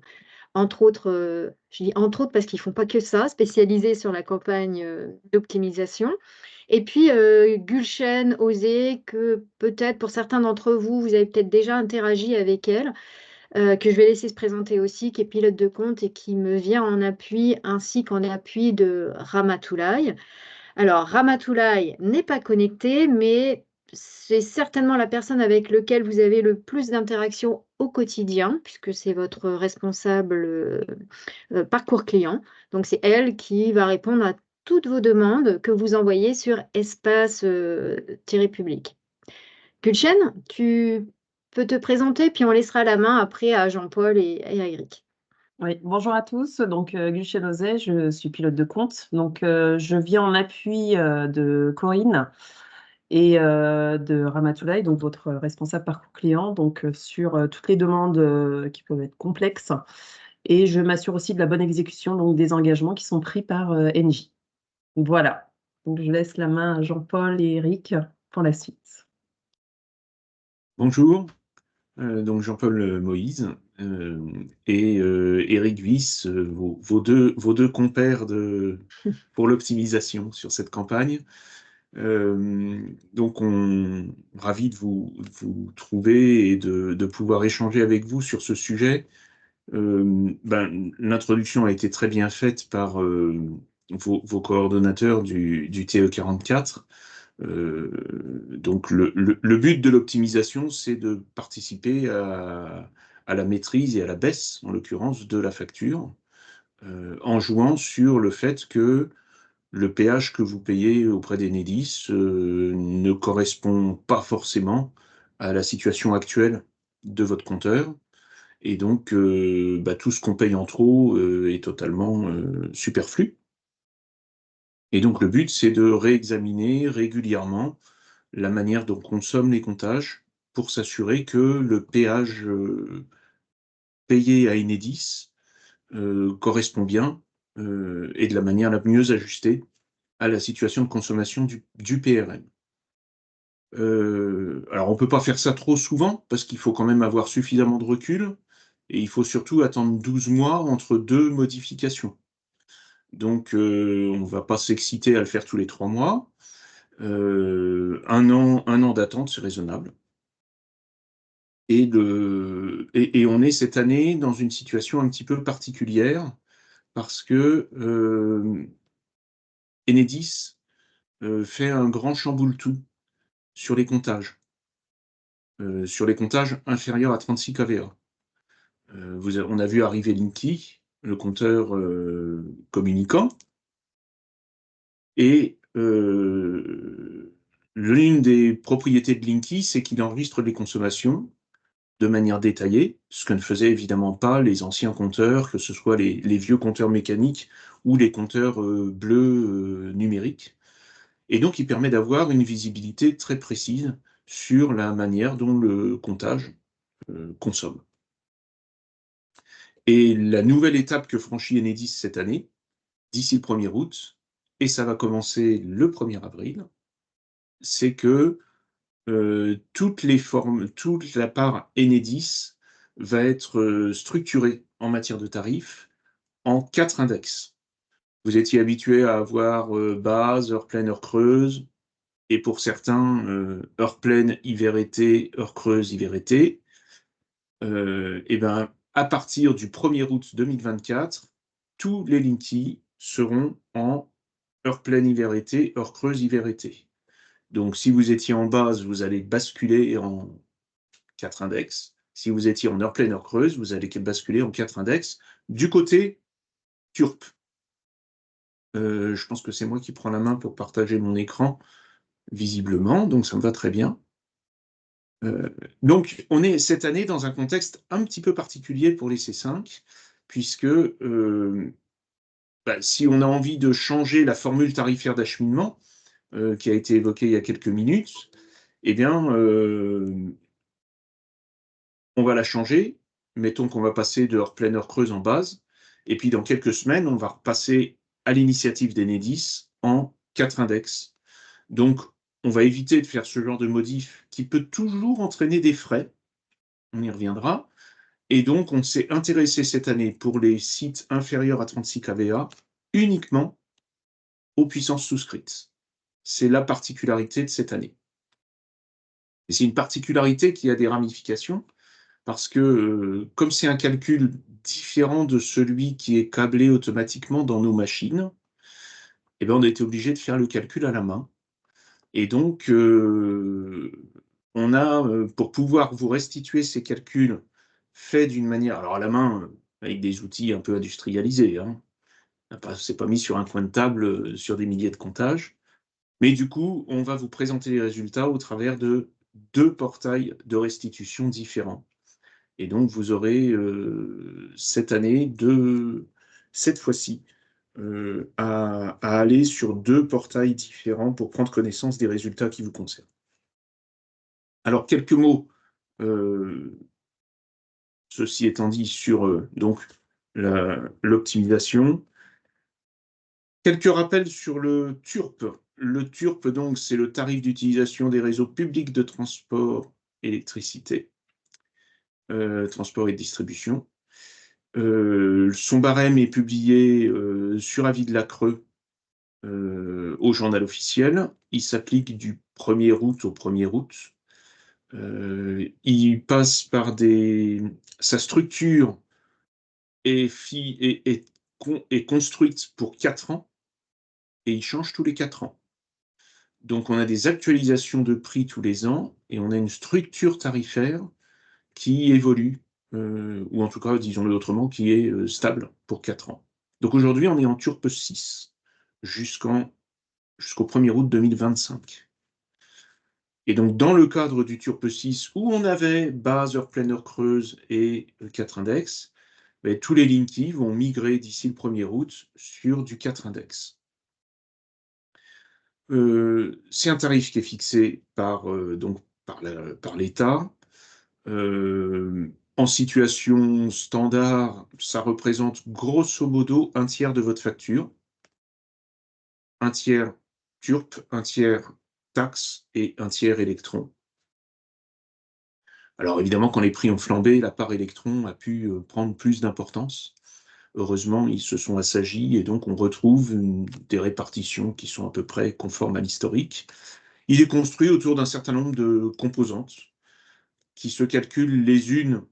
entre autres, je dis entre autres parce qu'ils font pas que ça, spécialisés sur la campagne d'optimisation. Et puis, Gulchen Osé, que peut-être pour certains d'entre vous, vous avez peut-être déjà interagi avec elle, que je vais laisser se présenter aussi, qui est pilote de compte et qui me vient en appui, ainsi qu'en appui de Ramatoulaye. Alors, Ramatoulaye n'est pas connecté, mais c'est certainement la personne avec laquelle vous avez le plus d'interaction au quotidien, puisque c'est votre responsable parcours client. Donc, c'est elle qui va répondre à toutes vos demandes que vous envoyez sur espace-public. Gulchen, tu peux te présenter, puis on laissera la main après à Jean-Paul et à Eric. Oui, bonjour à tous. Donc, Gulchen Osé, je suis pilote de compte. Donc, je viens en appui de Corinne et de Ramatoulaye, donc votre responsable parcours client, donc sur toutes les demandes qui peuvent être complexes. Et je m'assure aussi de la bonne exécution donc, des engagements qui sont pris par Engie. Voilà. Donc, je laisse la main à Jean-Paul et Eric pour la suite. Bonjour, donc Jean-Paul Moïse et Éric Wyss, vos deux compères pour l'optimisation sur cette campagne. Donc, ravi de vous trouver et de pouvoir échanger avec vous sur ce sujet. L'introduction a été très bien faite par vos coordonnateurs du TE44. Donc le but de l'optimisation, c'est de participer à la maîtrise et à la baisse, en l'occurrence, de la facture, en jouant sur le fait que le péage que vous payez auprès d'Enedis ne correspond pas forcément à la situation actuelle de votre compteur. Et donc, tout ce qu'on paye en trop est totalement superflu. Et donc, le but, c'est de réexaminer régulièrement la manière dont on consomme les comptages pour s'assurer que le péage payé à Enedis correspond bien et de la manière la mieux ajustée à la situation de consommation du PRM. Alors, on ne peut pas faire ça trop souvent parce qu'il faut quand même avoir suffisamment de recul et il faut surtout attendre 12 mois entre deux modifications. Donc, on ne va pas s'exciter à le faire tous les 3 mois. Un an d'attente, c'est raisonnable. Et on est cette année dans une situation un petit peu particulière parce que Enedis fait un grand chamboule-tout sur les comptages inférieurs à 36 kVA. On a vu arriver Linky, le compteur communicant, et l'une des propriétés de Linky, c'est qu'il enregistre les consommations de manière détaillée, ce que ne faisaient évidemment pas les anciens compteurs, que ce soit les vieux compteurs mécaniques ou les compteurs bleus numériques. Et donc, il permet d'avoir une visibilité très précise sur la manière dont le comptage consomme. Et la nouvelle étape que franchit Enedis cette année, d'ici le 1er août, et ça va commencer le 1er avril, c'est que toute la part Enedis va être structurée en matière de tarifs en 4 index. Vous étiez habitué à avoir base, heure pleine, heure creuse, et pour certains, heure pleine, hiver été, heure creuse, hiver été. Et ben, à partir du 1er août 2024, tous les Linky seront en heure pleine, hiver été, heure creuse, hiver été. Donc, si vous étiez en base, vous allez basculer en 4 index. Si vous étiez en heure pleine, heure creuse, vous allez basculer en 4 index du côté TURP. Je pense que c'est moi qui prends la main pour partager mon écran, visiblement, donc ça me va très bien. Donc, on est cette année dans un contexte un petit peu particulier pour les C5, puisque si on a envie de changer la formule tarifaire d'acheminement, qui a été évoquée il y a quelques minutes, eh bien, on va la changer. Mettons qu'on va passer de heure pleine, heure creuse en base, et puis dans quelques semaines, on va repasser à l'initiative d'Enedis en 4 index. Donc, on va éviter de faire ce genre de modif qui peut toujours entraîner des frais. On y reviendra. Et donc, on s'est intéressé cette année pour les sites inférieurs à 36 kVA uniquement aux puissances souscrites. C'est la particularité de cette année. Et c'est une particularité qui a des ramifications parce que, comme c'est un calcul différent de celui qui est câblé automatiquement dans nos machines, eh ben, on a été obligé de faire le calcul à la main. Et donc, on a, pour pouvoir vous restituer ces calculs faits d'une manière, alors à la main, avec des outils un peu industrialisés, hein. C'est pas mis sur un coin de table, sur des milliers de comptages. Mais du coup, on va vous présenter les résultats au travers de 2 portails de restitution différents. Et donc, vous aurez cette année, cette fois-ci, à aller sur 2 portails différents pour prendre connaissance des résultats qui vous concernent. Alors, quelques mots, ceci étant dit, sur donc l'optimisation. Quelques rappels sur le TURP. Le TURP, donc, c'est le tarif d'utilisation des réseaux publics de transport électricité, transport et distribution. Son barème est publié sur avis de la CRE au journal officiel. Il s'applique du 1er août au 1er août. Il passe par sa structure est construite pour 4 ans et il change tous les 4 ans. Donc on a des actualisations de prix tous les ans et on a une structure tarifaire qui évolue, ou en tout cas, disons-le autrement, qui est stable pour 4 ans. Donc aujourd'hui, on est en TURP 6 jusqu'au 1er août 2025. Et donc, dans le cadre du TURP 6, où on avait base, heure pleine, heure creuse et 4 index, tous les Linky vont migrer d'ici le 1er août sur du 4 index. C'est un tarif qui est fixé par l'État. En situation standard, ça représente grosso modo un tiers de votre facture, un tiers TURP, un tiers taxe et un tiers électron. Alors évidemment, quand les prix ont flambé, la part électron a pu prendre plus d'importance. Heureusement, ils se sont assagis et donc on retrouve des répartitions qui sont à peu près conformes à l'historique. Il est construit autour d'un certain nombre de composantes qui se calculent les unes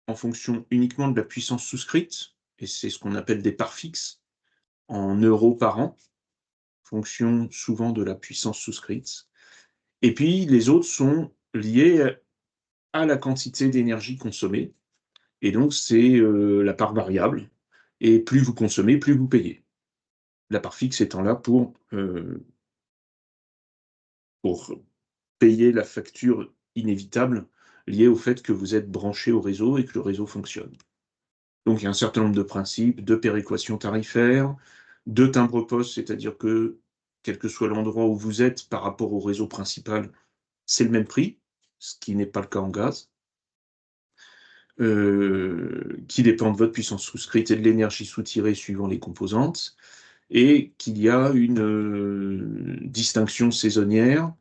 en fonction uniquement de la puissance souscrite, et c'est ce qu'on appelle des parts fixes, en euros par an, fonction souvent de la puissance souscrite. Et puis les autres sont liées à la quantité d'énergie consommée, et donc c'est la part variable, et plus vous consommez, plus vous payez. La part fixe étant là pour payer la facture inévitable liée au fait que vous êtes branché au réseau et que le réseau fonctionne. Donc il y a un certain nombre de principes de péréquation tarifaire, de timbre-poste, c'est-à-dire que quel que soit l'endroit où vous êtes par rapport au réseau principal, c'est le même prix, ce qui n'est pas le cas en gaz, qui dépend de votre puissance souscrite et de l'énergie soutirée suivant les composantes, et qu'il y a une distinction saisonnière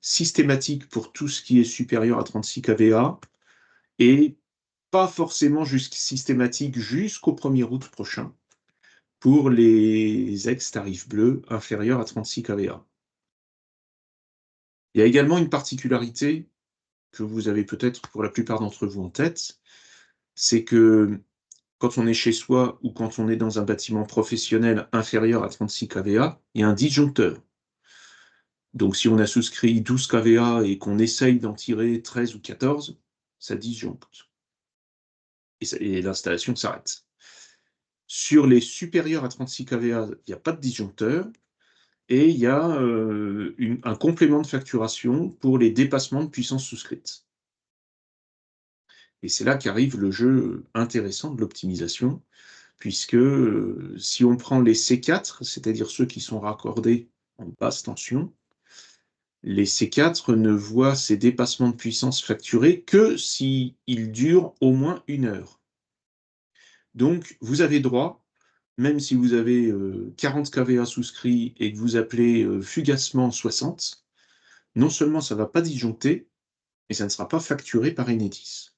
systématique pour tout ce qui est supérieur à 36 kVA, et pas forcément systématique jusqu'au 1er août prochain pour les ex-tarifs bleus inférieurs à 36 kVA. Il y a également une particularité que vous avez peut-être pour la plupart d'entre vous en tête, c'est que quand on est chez soi ou quand on est dans un bâtiment professionnel inférieur à 36 kVA, il y a un disjoncteur. Donc si on a souscrit 12 kVA et qu'on essaye d'en tirer 13 ou 14, ça disjoncte. Et l'installation s'arrête. Sur les supérieurs à 36 kVA, il n'y a pas de disjoncteur et il y a un complément de facturation pour les dépassements de puissance souscrite. Et c'est là qu'arrive le jeu intéressant de l'optimisation, puisque si on prend les C4, c'est-à-dire ceux qui sont raccordés en basse tension, les C4 ne voient ces dépassements de puissance facturés que s'ils durent au moins 1 heure. Donc, vous avez droit, même si vous avez 40 kVA souscrits et que vous appelez fugacement 60, non seulement ça ne va pas disjoncter, mais ça ne sera pas facturé par Enedis.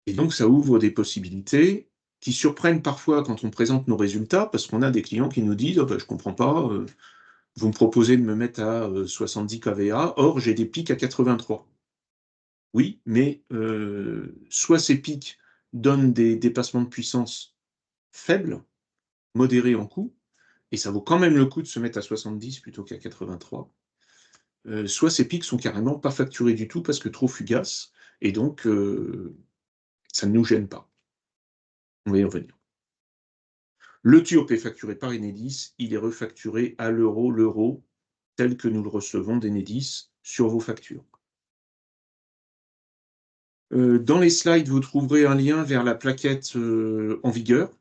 Et donc, ça ouvre des possibilités qui surprennent parfois quand on présente nos résultats, parce qu'on a des clients qui nous disent « oh ben, je ne comprends pas, vous me proposez de me mettre à 70 kVA, or j'ai des pics à 83. » Oui, mais soit ces pics donnent des dépassements de puissance faibles, modérés en coût, et ça vaut quand même le coup de se mettre à 70 plutôt qu'à 83. Soit ces pics sont carrément pas facturés du tout parce que trop fugaces, et donc ça ne nous gêne pas. On va y revenir. Le TURP est facturé par Enedis, il est refacturé à l'euro, tel que nous le recevons d'Enedis sur vos factures. Dans les slides, vous trouverez un lien vers la plaquette en vigueur,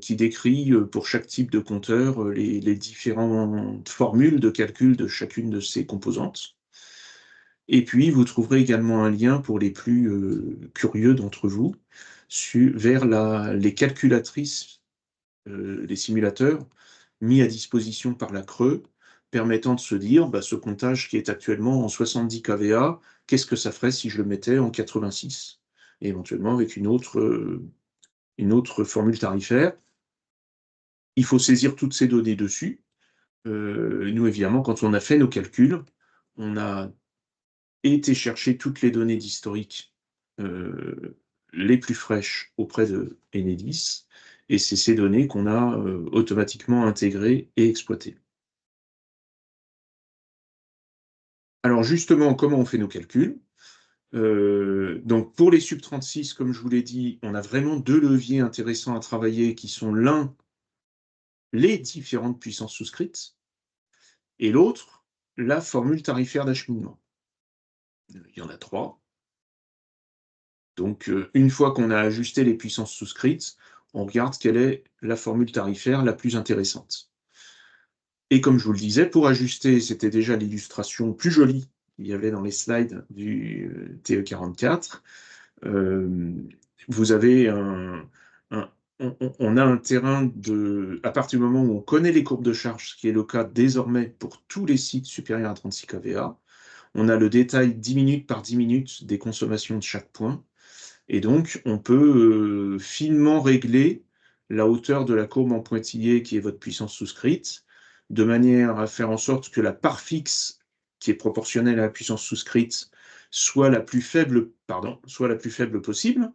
qui décrit pour chaque type de compteur les différentes formules de calcul de chacune de ces composantes. Et puis, vous trouverez également un lien pour les plus curieux d'entre vous vers les calculatrices, les simulateurs mis à disposition par la Creux, permettant de se dire, bah, ce comptage qui est actuellement en 70 kVA, qu'est-ce que ça ferait si je le mettais en 86? Et éventuellement avec une autre formule tarifaire. Il faut saisir toutes ces données dessus. Nous, évidemment, quand on a fait nos calculs, on a été chercher toutes les données d'historique les plus fraîches auprès de Enedis, et c'est ces données qu'on a automatiquement intégrées et exploitées. Alors justement, comment on fait nos calculs? Donc pour les sub-36, comme je vous l'ai dit, on a vraiment 2 leviers intéressants à travailler qui sont l'un, les différentes puissances souscrites, et l'autre, la formule tarifaire d'acheminement. Il y en a 3. Donc une fois qu'on a ajusté les puissances souscrites, on regarde quelle est la formule tarifaire la plus intéressante. Et comme je vous le disais, pour ajuster, c'était déjà l'illustration plus jolie qu'il y avait dans les slides du TE44. Vous avez on a un terrain à partir du moment où on connaît les courbes de charge, ce qui est le cas désormais pour tous les sites supérieurs à 36 kVA, on a le détail 10 minutes par 10 minutes des consommations de chaque point, et donc on peut finement régler la hauteur de la courbe en pointillé qui est votre puissance souscrite, de manière à faire en sorte que la part fixe qui est proportionnelle à la puissance souscrite soit la plus faible possible,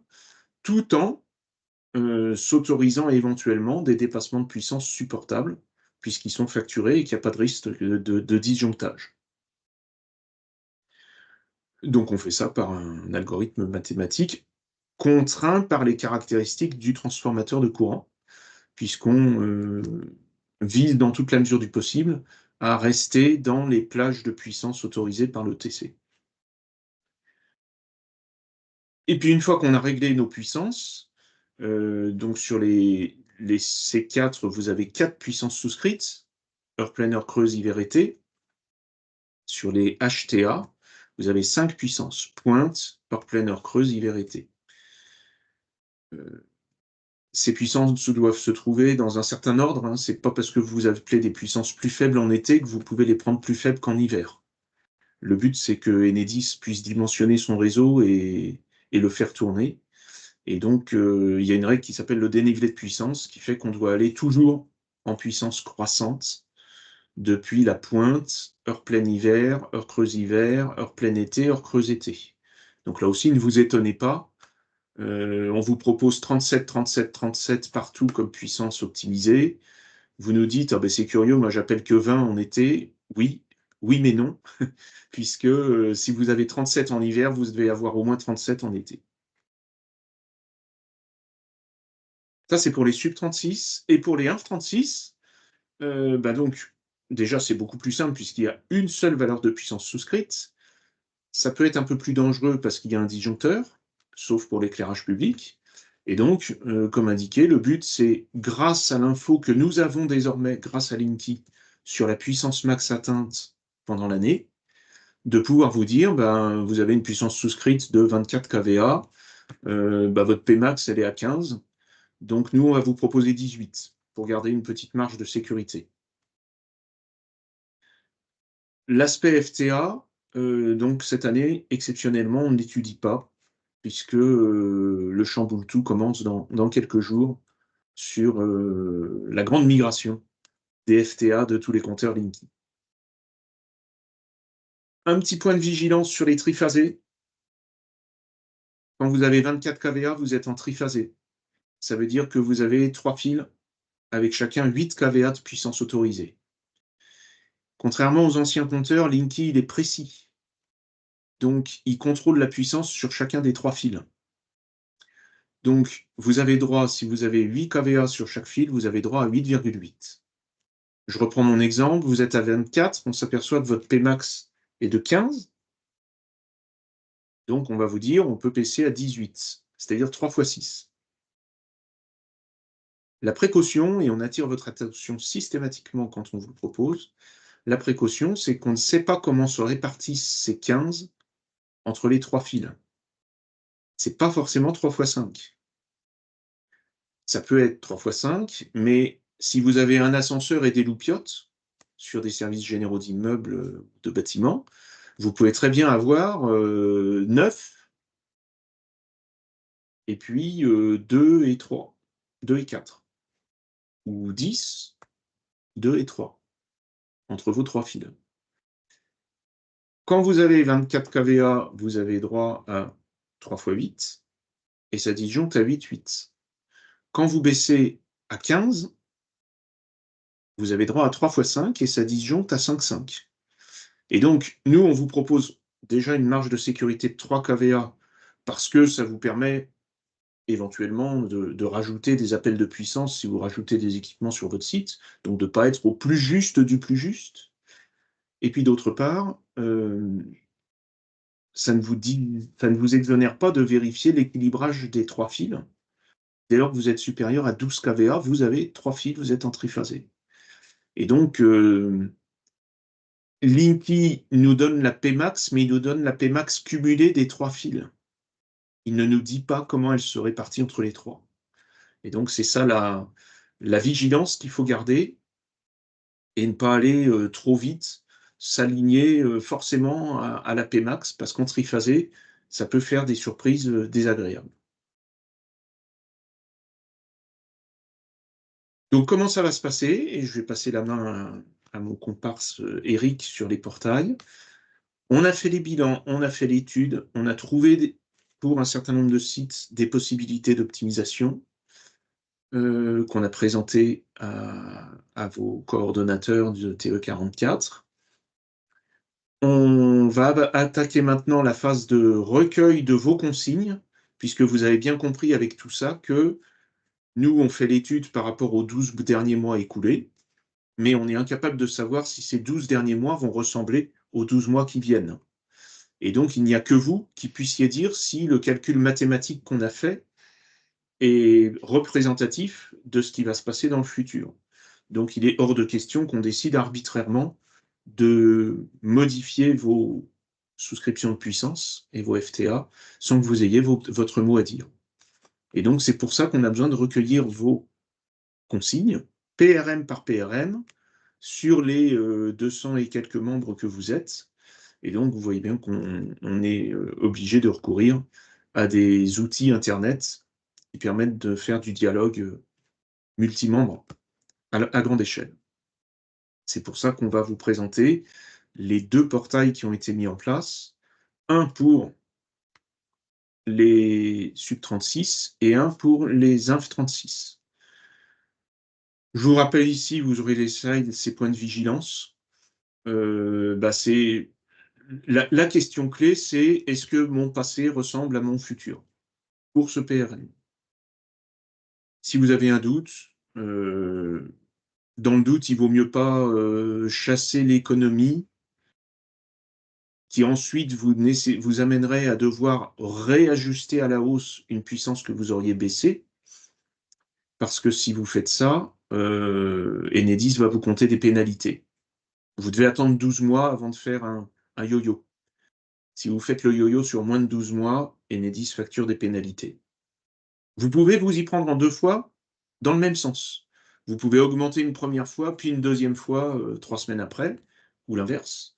tout en s'autorisant éventuellement des dépassements de puissance supportables, puisqu'ils sont facturés et qu'il n'y a pas de risque de disjonctage. Donc on fait ça par un algorithme mathématique contraint par les caractéristiques du transformateur de courant, puisqu'on vise dans toute la mesure du possible à rester dans les plages de puissance autorisées par l'ETC. Et puis une fois qu'on a réglé nos puissances, donc sur les C4, vous avez 4 puissances souscrites, heure pleine, heure creuse, hiver, été. Sur les HTA, vous avez 5 puissances, pointe, heure pleine, heure creuse, hiver, été. Ces puissances doivent se trouver dans un certain ordre, hein. C'est pas parce que vous appelez des puissances plus faibles en été que vous pouvez les prendre plus faibles qu'en hiver. Le but, c'est que Enedis puisse dimensionner son réseau et le faire tourner. Et donc, il y a une règle qui s'appelle le dénivelé de puissance, qui fait qu'on doit aller toujours en puissance croissante depuis la pointe, heure pleine hiver, heure creuse hiver, heure pleine été, heure creuse été. Donc là aussi, ne vous étonnez pas. On vous propose 37, 37, 37 partout comme puissance optimisée. Vous nous dites, ah ben c'est curieux, moi j'appelle que 20 en été. Oui, oui mais non, puisque si vous avez 37 en hiver, vous devez avoir au moins 37 en été. Ça, c'est pour les sub-36. Et pour les inf-36, donc, déjà, c'est beaucoup plus simple puisqu'il y a une seule valeur de puissance souscrite. Ça peut être un peu plus dangereux parce qu'il y a un disjoncteur. sauf pour l'éclairage public. Et donc, comme indiqué, le but, c'est, grâce à l'info que nous avons désormais, grâce à Linky, sur la puissance max atteinte pendant l'année, de pouvoir vous dire, ben, vous avez une puissance souscrite de 24 kVA, votre Pmax, elle est à 15, donc nous, on va vous proposer 18, pour garder une petite marge de sécurité. L'aspect FTA, donc cette année, exceptionnellement, on n'étudie pas, puisque le chamboule-tout commence dans quelques jours sur la grande migration des FTA de tous les compteurs Linky. Un petit point de vigilance sur les triphasés. Quand vous avez 24 kVA, vous êtes en triphasé. Ça veut dire que vous avez 3 fils avec chacun 8 kVA de puissance autorisée. Contrairement aux anciens compteurs, Linky, il est précis. Donc, il contrôle la puissance sur chacun des 3 fils. Donc, vous avez droit, si vous avez 8 kVA sur chaque fil, vous avez droit à 8,8. Je reprends mon exemple, vous êtes à 24, on s'aperçoit que votre Pmax est de 15. Donc, on va vous dire, on peut baisser à 18, c'est-à-dire 3 fois 6. La précaution, et on attire votre attention systématiquement quand on vous le propose, la précaution, c'est qu'on ne sait pas comment se répartissent ces 15 entre les 3 fils. C'est pas forcément 3 fois 5. Ça peut être 3 fois 5, mais si vous avez un ascenseur et des loupiottes sur des services généraux d'immeubles, de bâtiments, vous pouvez très bien avoir 9 et puis 2 et 3, 2 et 4. Ou 10, 2 et 3, entre vos 3 fils. Quand vous avez 24 kVA, vous avez droit à 3 fois 8, et ça disjoncte à 8, 8. Quand vous baissez à 15, vous avez droit à 3 fois 5, et ça disjoncte à 5, 5. Et donc, nous, on vous propose déjà une marge de sécurité de 3 kVA, parce que ça vous permet éventuellement de rajouter des appels de puissance si vous rajoutez des équipements sur votre site, donc de ne pas être au plus juste du plus juste. Et puis d'autre part, ça ne vous exonère pas de vérifier l'équilibrage des 3 fils. Dès lors que vous êtes supérieur à 12 kVA, vous avez 3 fils, vous êtes en triphasé. Et donc, Linky nous donne la Pmax, mais il nous donne la Pmax cumulée des 3 fils. Il ne nous dit pas comment elle se répartit entre les 3. Et donc, c'est ça la vigilance qu'il faut garder et ne pas aller trop vite, s'aligner forcément à la Pmax, parce qu'en triphasé, ça peut faire des surprises désagréables. Donc, comment ça va se passer? Et je vais passer la main à mon comparse Eric sur les portails. On a fait les bilans, on a fait l'étude, on a trouvé pour un certain nombre de sites des possibilités d'optimisation qu'on a présentées à vos coordonnateurs de TE44. On va attaquer maintenant la phase de recueil de vos consignes, puisque vous avez bien compris avec tout ça que nous, on fait l'étude par rapport aux 12 derniers mois écoulés, mais on est incapable de savoir si ces 12 derniers mois vont ressembler aux 12 mois qui viennent. Et donc, il n'y a que vous qui puissiez dire si le calcul mathématique qu'on a fait est représentatif de ce qui va se passer dans le futur. Donc, il est hors de question qu'on décide arbitrairement de modifier vos souscriptions de puissance et vos FTA sans que vous ayez votre mot à dire. Et donc, c'est pour ça qu'on a besoin de recueillir vos consignes, PRM par PRM, sur les 200 et quelques membres que vous êtes. Et donc, vous voyez bien qu'on est obligé de recourir à des outils Internet qui permettent de faire du dialogue multimembre à grande échelle. C'est pour ça qu'on va vous présenter les 2 portails qui ont été mis en place, un pour les Sub36 et un pour les Inf36. Je vous rappelle ici, vous aurez les slides, ces points de vigilance. C'est la question clé, c'est est-ce que mon passé ressemble à mon futur pour ce PRM? Si vous avez un doute, dans le doute, il vaut mieux pas chasser l'économie qui ensuite vous amènerait à devoir réajuster à la hausse une puissance que vous auriez baissée, parce que si vous faites ça, Enedis va vous compter des pénalités. Vous devez attendre 12 mois avant de faire un yo-yo. Si vous faites le yo-yo sur moins de 12 mois, Enedis facture des pénalités. Vous pouvez vous y prendre en 2 fois dans le même sens. Vous pouvez augmenter une première fois, puis une deuxième fois 3 semaines après, ou l'inverse.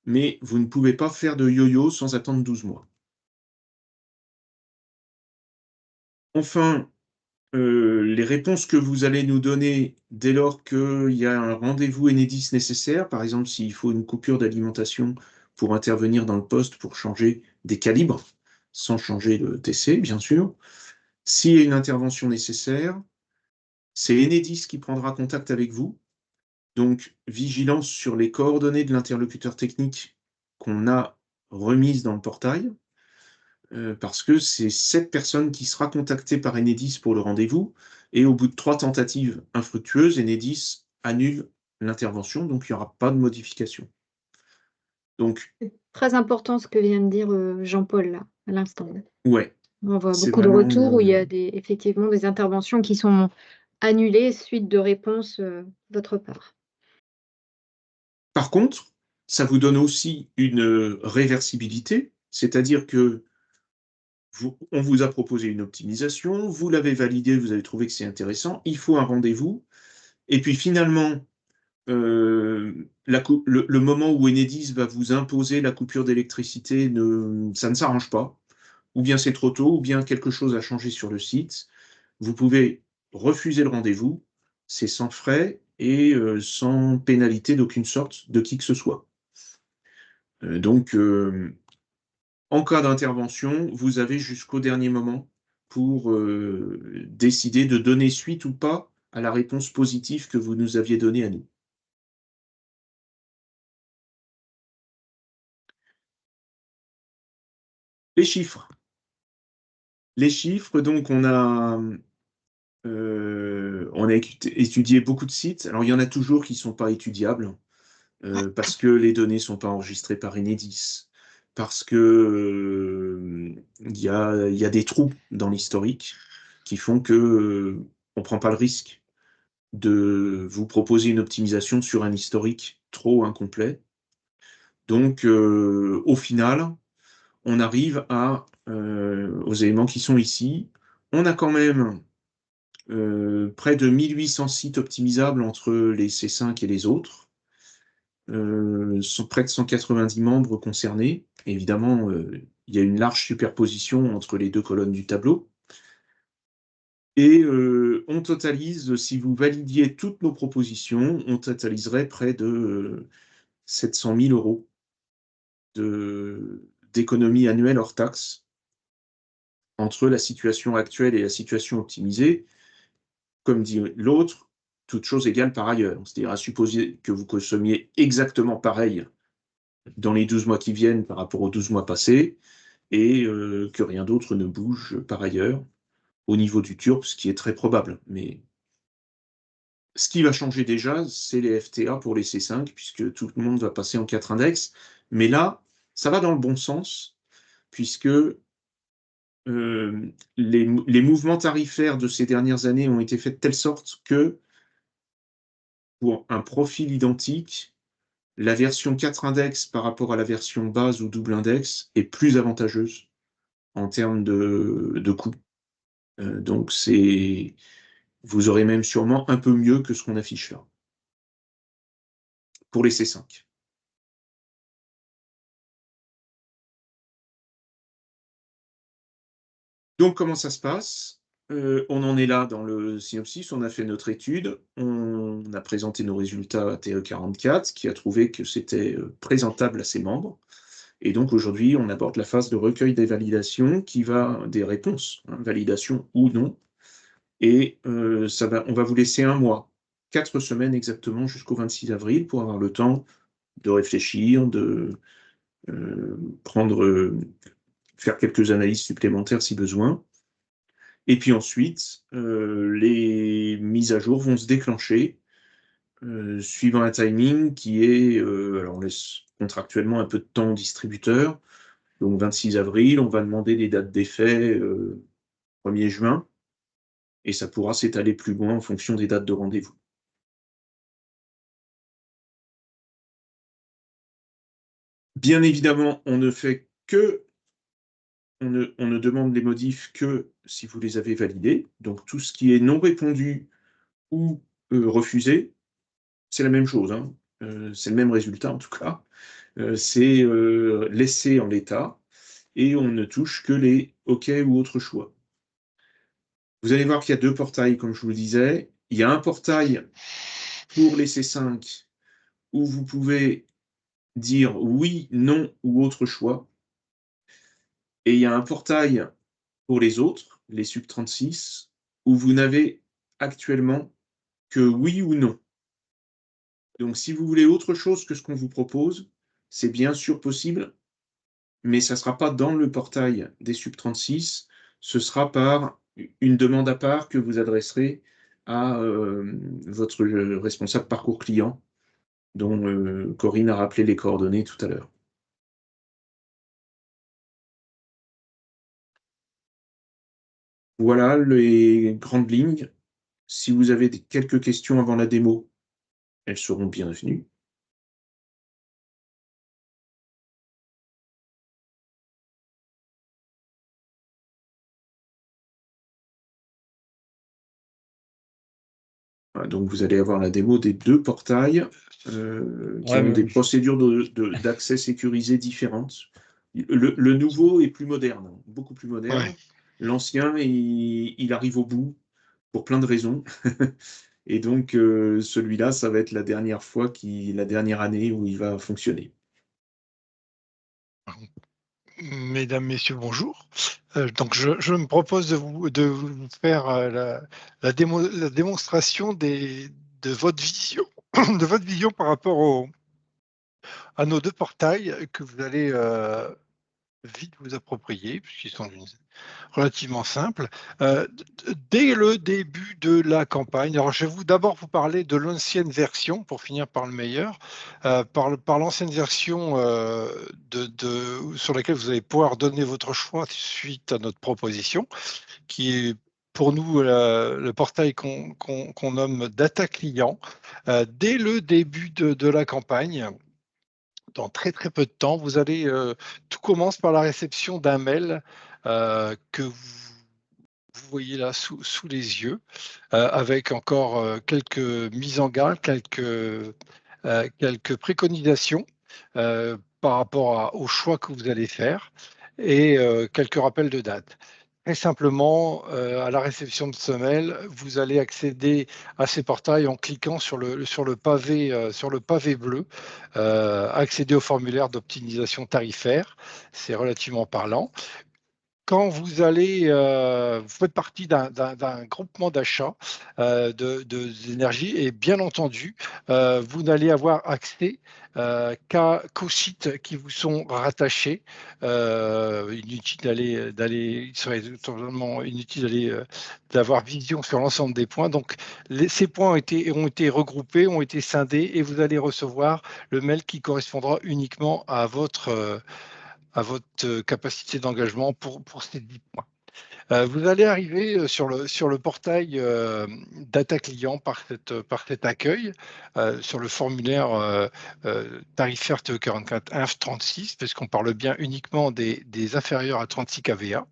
Mais vous ne pouvez pas faire de yo-yo sans attendre 12 mois. Enfin, les réponses que vous allez nous donner dès lors qu'il y a un rendez-vous Enedis nécessaire, par exemple s'il faut une coupure d'alimentation pour intervenir dans le poste pour changer des calibres, sans changer le TC, bien sûr. S'il y a une intervention nécessaire, c'est Enedis qui prendra contact avec vous. Donc, vigilance sur les coordonnées de l'interlocuteur technique qu'on a remises dans le portail, parce que c'est cette personne qui sera contactée par Enedis pour le rendez-vous, et au bout de 3 tentatives infructueuses, Enedis annule l'intervention, donc il n'y aura pas de modification. Donc, C'est très important ce que vient de dire Jean-Paul là, à l'instant. ouais. On voit C'est beaucoup de vraiment retours où il y a effectivement des interventions qui sont annulées suite de réponses de votre part. Par contre, ça vous donne aussi une réversibilité, c'est-à-dire que on vous a proposé une optimisation, vous l'avez validée, vous avez trouvé que c'est intéressant, il faut un rendez-vous, et puis finalement, le moment où Enedis va vous imposer la coupure d'électricité, ça ne s'arrange pas, ou bien c'est trop tôt, ou bien quelque chose a changé sur le site, vous pouvez refuser le rendez-vous, c'est sans frais et sans pénalité d'aucune sorte de qui que ce soit. Donc, en cas d'intervention, vous avez jusqu'au dernier moment pour décider de donner suite ou pas à la réponse positive que vous nous aviez donnée à nous. Les chiffres. Les chiffres, donc on a étudié beaucoup de sites. Alors il y en a toujours qui ne sont pas étudiables parce que les données ne sont pas enregistrées par Enedis, parce que il y a des trous dans l'historique qui font que on ne prend pas le risque de vous proposer une optimisation sur un historique trop incomplet. Donc, au final, on arrive aux éléments qui sont ici. On a quand même près de 1800 sites optimisables entre les C5 et les autres. Près de 190 membres concernés. Évidemment, il y a une large superposition entre les deux colonnes du tableau. Et on totalise, si vous validiez toutes nos propositions, on totaliserait près de 700 000 euros d'économie annuelle hors taxe entre la situation actuelle et la situation optimisée. Comme dit l'autre, toute chose égale par ailleurs. C'est-à-dire à supposer que vous consommiez exactement pareil dans les 12 mois qui viennent par rapport aux 12 mois passés et que rien d'autre ne bouge par ailleurs au niveau du TURP, ce qui est très probable. Mais ce qui va changer déjà, c'est les FTA pour les C5, puisque tout le monde va passer en 4 index. Mais là, ça va dans le bon sens, puisque les mouvements tarifaires de ces dernières années ont été faits de telle sorte que, pour un profil identique, la version 4 index par rapport à la version base ou double index est plus avantageuse en termes de coût. Donc, vous aurez même sûrement un peu mieux que ce qu'on affiche là, pour les C5. Donc, comment ça se passe? On en est là dans le synopsis, on a fait notre étude, on a présenté nos résultats à TE44, qui a trouvé que c'était présentable à ses membres. Et donc, aujourd'hui, on aborde la phase de recueil des validations, des réponses, hein, validation ou non. Et on va vous laisser 1 mois, 4 semaines exactement, jusqu'au 26 avril, pour avoir le temps de réfléchir, de faire quelques analyses supplémentaires si besoin. Et puis ensuite, les mises à jour vont se déclencher suivant un timing qui est, alors on laisse contractuellement un peu de temps au distributeur, donc 26 avril, on va demander des dates d'effet 1er juin, et ça pourra s'étaler plus loin en fonction des dates de rendez-vous. Bien évidemment, on ne demande les modifs que si vous les avez validés. Donc tout ce qui est non répondu ou refusé, c'est la même chose, hein. C'est le même résultat en tout cas. C'est laissé en l'état et on ne touche que les OK ou autres choix. Vous allez voir qu'il y a 2 portails, comme je vous le disais. Il y a un portail pour les C5 où vous pouvez dire oui, non ou autre choix. Et il y a un portail pour les autres, les sub-36, où vous n'avez actuellement que oui ou non. Donc si vous voulez autre chose que ce qu'on vous propose, c'est bien sûr possible, mais ça ne sera pas dans le portail des sub-36, ce sera par une demande à part que vous adresserez à votre responsable parcours client, dont Corinne a rappelé les coordonnées tout à l'heure. Voilà les grandes lignes. Si vous avez quelques questions avant la démo, elles seront bienvenues. Voilà, donc vous allez avoir la démo des 2 portails qui Ouais, ont des mais procédures d'accès sécurisées différentes. Le nouveau est plus moderne, beaucoup plus moderne. Ouais. L'ancien, il arrive au bout pour plein de raisons. Et donc, celui-là, ça va être la dernière année où il va fonctionner. Mesdames, Messieurs, bonjour. Donc, je me propose de vous faire la démonstration de votre vision, de votre vision par rapport à nos 2 portails que vous allez vite vous approprier, puisqu'ils sont relativement simples. Dès le début de la campagne, alors je vais d'abord vous parler de l'ancienne version, pour finir par le meilleur, par l'ancienne version sur laquelle vous allez pouvoir donner votre choix suite à notre proposition, qui est pour nous le portail qu'on nomme Data Client. Dès le début de la campagne, dans très très peu de temps, vous allez, tout commence par la réception d'un mail que vous voyez là sous les yeux, avec encore quelques mises en garde, quelques préconisations par rapport au choix que vous allez faire et quelques rappels de date. Très simplement, à la réception de ce mail, vous allez accéder à ces portails en cliquant sur le pavé bleu, accéder au formulaire d'optimisation tarifaire. C'est relativement parlant. Quand vous allez, vous faites partie d'un groupement d'achat d'énergie et bien entendu, vous n'allez avoir accès qu'aux sites qui vous sont rattachés. Il serait totalement inutile d'avoir vision sur l'ensemble des points. Donc, ces points ont été regroupés, ont été scindés et vous allez recevoir le mail qui correspondra uniquement à votre capacité d'engagement pour ces 10 points. Vous allez arriver sur le portail Data Client par cet accueil, sur le formulaire tarifaire TE44 INF 36, parce qu'on parle bien uniquement des inférieurs à 36 kVA.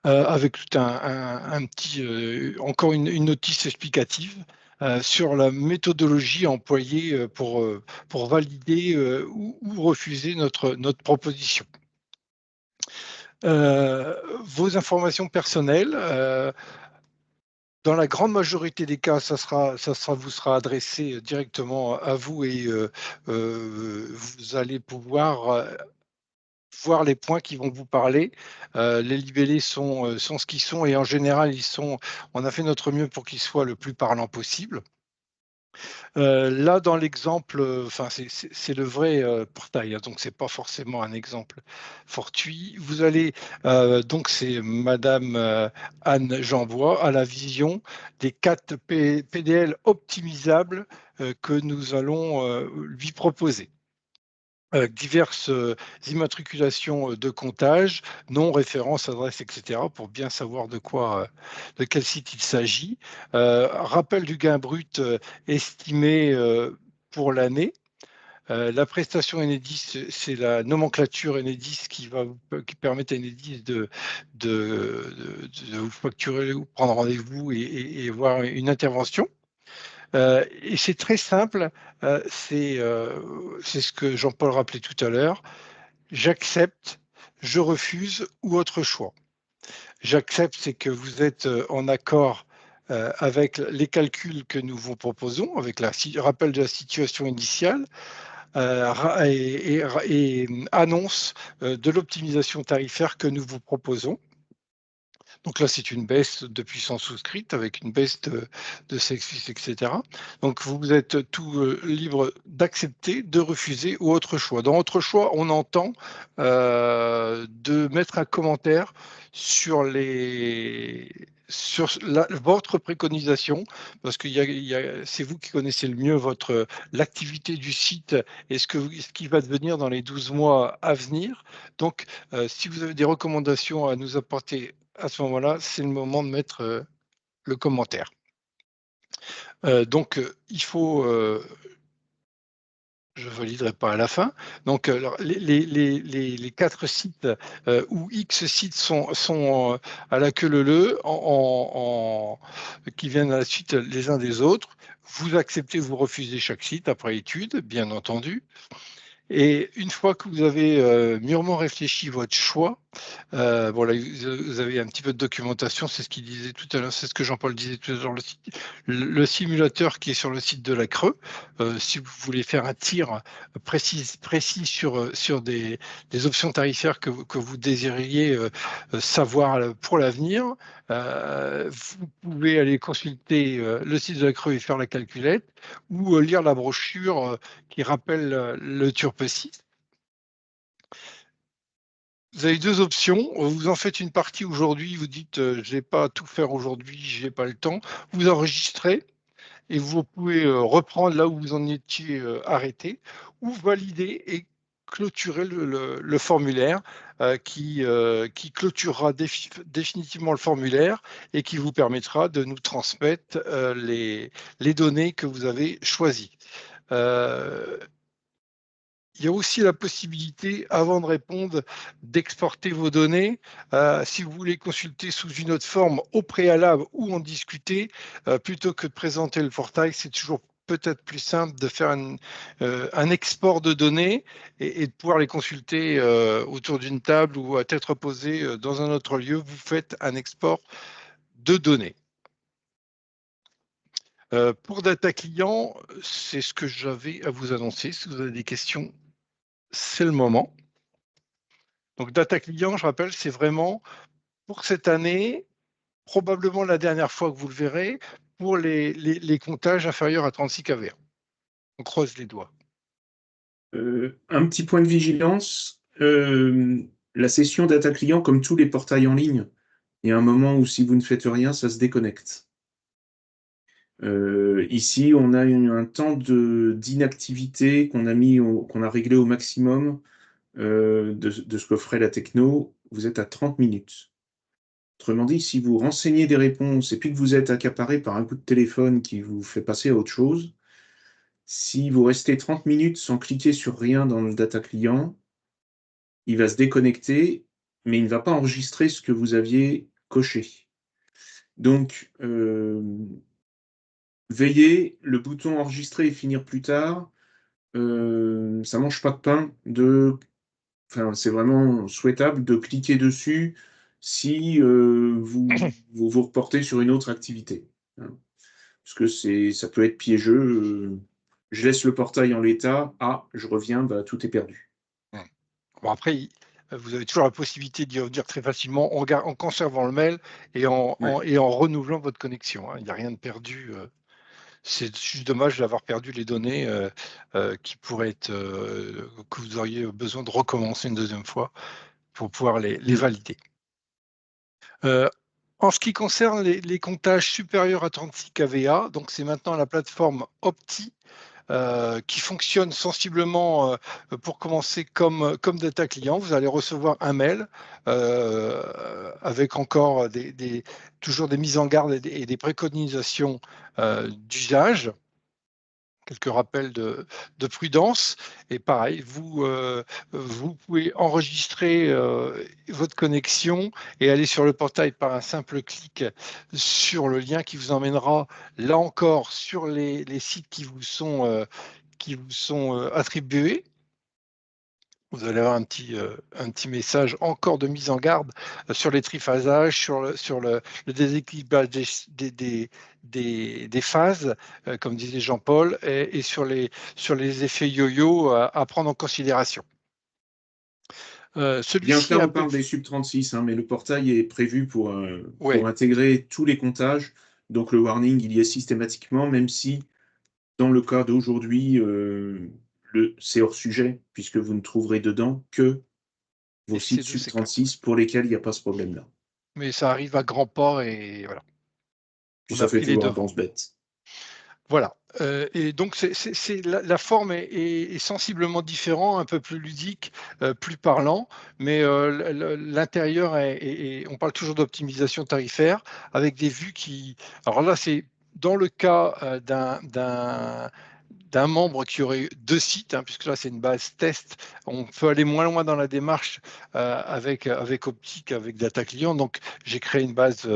Avec tout un petit, encore une notice explicative sur la méthodologie employée pour valider ou refuser notre proposition. Vos informations personnelles, dans la grande majorité des cas, vous sera adressé directement à vous et vous allez pouvoir voir les points qui vont vous parler. Les libellés sont ce qu'ils sont et en général, on a fait notre mieux pour qu'ils soient le plus parlants possible. Là, dans l'exemple, enfin, c'est le vrai portail, hein, donc c'est pas forcément un exemple fortuit. Vous allez, donc c'est Madame Anne Jeanbois à la vision des 4 PDL optimisables que nous allons lui proposer. Diverses immatriculations de comptage, nom, référence, adresse, etc., pour bien savoir de quel site il s'agit. Rappel du gain brut estimé pour l'année. La prestation Enedis, c'est la nomenclature Enedis qui permet à Enedis de vous facturer ou prendre rendez-vous et voir une intervention. Et c'est très simple, c'est ce que Jean-Paul rappelait tout à l'heure. J'accepte, je refuse ou autre choix. J'accepte, c'est que vous êtes en accord avec les calculs que nous vous proposons, avec le rappel de la situation initiale et annonce de l'optimisation tarifaire que nous vous proposons. Donc là, c'est une baisse de puissance souscrite avec une baisse de sexe, etc. Donc vous êtes tout libre d'accepter, de refuser ou autre choix. Dans autre choix, on entend de mettre un commentaire sur votre préconisation, parce que c'est vous qui connaissez le mieux l'activité du site et ce qui va devenir dans les 12 mois à venir. Donc, si vous avez des recommandations à nous apporter à ce moment-là, c'est le moment de mettre le commentaire. Donc, il faut... je ne validerai pas à la fin. Donc, alors, les 4 sites ou X sites sont à la queue leu qui viennent à la suite les uns des autres. Vous acceptez, vous refusez chaque site après étude, bien entendu. Et une fois que vous avez mûrement réfléchi votre choix, voilà, vous avez un petit peu de documentation, c'est ce qu'il disait tout à l'heure, c'est ce que Jean-Paul disait tout à l'heure, le simulateur qui est sur le site de la Creux. Si vous voulez faire un tir précis sur des options tarifaires que vous désiriez savoir pour l'avenir, vous pouvez aller consulter le site de la Creux et faire la calculette, ou lire la brochure qui rappelle le Turpeci. Vous avez 2 options. Vous en faites une partie aujourd'hui. Vous dites je n'ai pas à tout faire aujourd'hui, je n'ai pas le temps. Vous enregistrez et vous pouvez reprendre là où vous en étiez arrêté, ou valider et clôturer le formulaire qui clôturera définitivement le formulaire et qui vous permettra de nous transmettre les données que vous avez choisies. Il y a aussi la possibilité, avant de répondre, d'exporter vos données. Si vous voulez consulter sous une autre forme au préalable ou en discuter, plutôt que de présenter le portail, c'est toujours peut-être plus simple de faire un export de données et de pouvoir les consulter autour d'une table ou à tête reposée dans un autre lieu. Vous faites un export de données. Pour Data Client, c'est ce que j'avais à vous annoncer. Si vous avez des questions, c'est le moment. Donc, Data Client, je rappelle, c'est vraiment pour cette année, probablement la dernière fois que vous le verrez, pour les comptages inférieurs à 36 kVA. On croise les doigts. Un petit point de vigilance. La session Data Client, comme tous les portails en ligne, il y a un moment où si vous ne faites rien, ça se déconnecte. Ici, on a un temps d'inactivité qu'on a réglé au maximum de ce qu'offrait la techno. Vous êtes à 30 minutes. Autrement dit, si vous renseignez des réponses et puis que vous êtes accaparé par un coup de téléphone qui vous fait passer à autre chose, si vous restez 30 minutes sans cliquer sur rien dans le data client, il va se déconnecter, mais il ne va pas enregistrer ce que vous aviez coché. Donc, veillez, le bouton enregistrer et finir plus tard, ça mange pas de pain enfin, c'est vraiment souhaitable de cliquer dessus si vous reportez sur une autre activité. Hein. Parce que ça peut être piégeux. Je laisse le portail en l'état, je reviens, bah, tout est perdu. Bon, après, vous avez toujours la possibilité d'y revenir très facilement en conservant le mail et en renouvelant votre connexion. Hein. Il n'y a rien de perdu C'est juste dommage d'avoir perdu les données qui pourraient être, que vous auriez besoin de recommencer une deuxième fois pour pouvoir les valider. En ce qui concerne les comptages supérieurs à 36 kVA, donc c'est maintenant la plateforme Opti qui fonctionne sensiblement pour commencer comme data client. Vous allez recevoir un mail avec encore toujours des mises en garde et des préconisations d'usage. Quelques rappels de prudence. Et pareil, vous pouvez enregistrer votre connexion et aller sur le portail par un simple clic sur le lien qui vous emmènera, là encore, sur les sites qui vous sont attribués. Vous allez avoir un petit message encore de mise en garde sur les triphasages, sur le déséquilibrage des phases, comme disait Jean-Paul, et sur les effets yo-yo à prendre en considération. Bien que là, on parle des sub-36, hein, mais le portail est prévu pour intégrer tous les comptages. Donc le warning, il y est systématiquement, même si dans le cas d'aujourd'hui, c'est hors sujet, puisque vous ne trouverez dedans que vos sites sub-36 pour lesquels il n'y a pas ce problème-là. Mais ça arrive à grands pas et voilà. Puis ça fait toujours un pense-bête. Voilà. Et donc, la forme est sensiblement différente, un peu plus ludique, plus parlant, mais l'intérieur on parle toujours d'optimisation tarifaire avec des vues qui. Alors là, c'est dans le cas d'un membre qui aurait 2 sites, hein, puisque là c'est une base test, on peut aller moins loin dans la démarche avec Optique, avec Data Client. Donc j'ai créé une base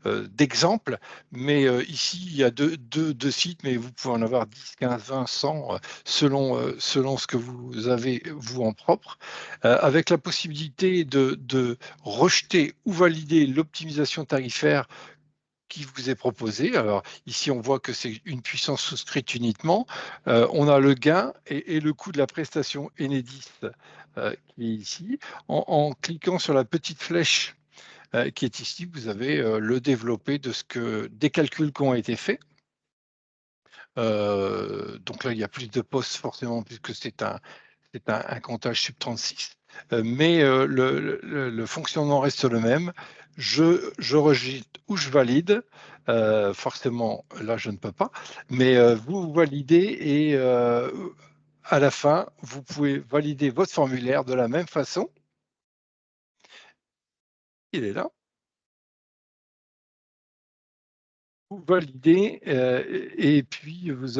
d'exemples, mais ici il y a deux sites, mais vous pouvez en avoir 10, 15, 20, 100 selon ce que vous avez vous en propre, avec la possibilité de rejeter ou valider l'optimisation tarifaire qui vous est proposé. Alors ici, on voit que c'est une puissance souscrite uniquement. On a le gain et le coût de la prestation Enedis qui est ici. En cliquant sur la petite flèche qui est ici, vous avez le développé des calculs qui ont été faits. Donc là, il y a plus de postes forcément puisque c'est un comptage sub-36. Mais le fonctionnement reste le même. Je rejette ou je valide. Forcément, là, je ne peux pas. Mais vous validez et à la fin, vous pouvez valider votre formulaire de la même façon. Il est là. Vous validez et puis vous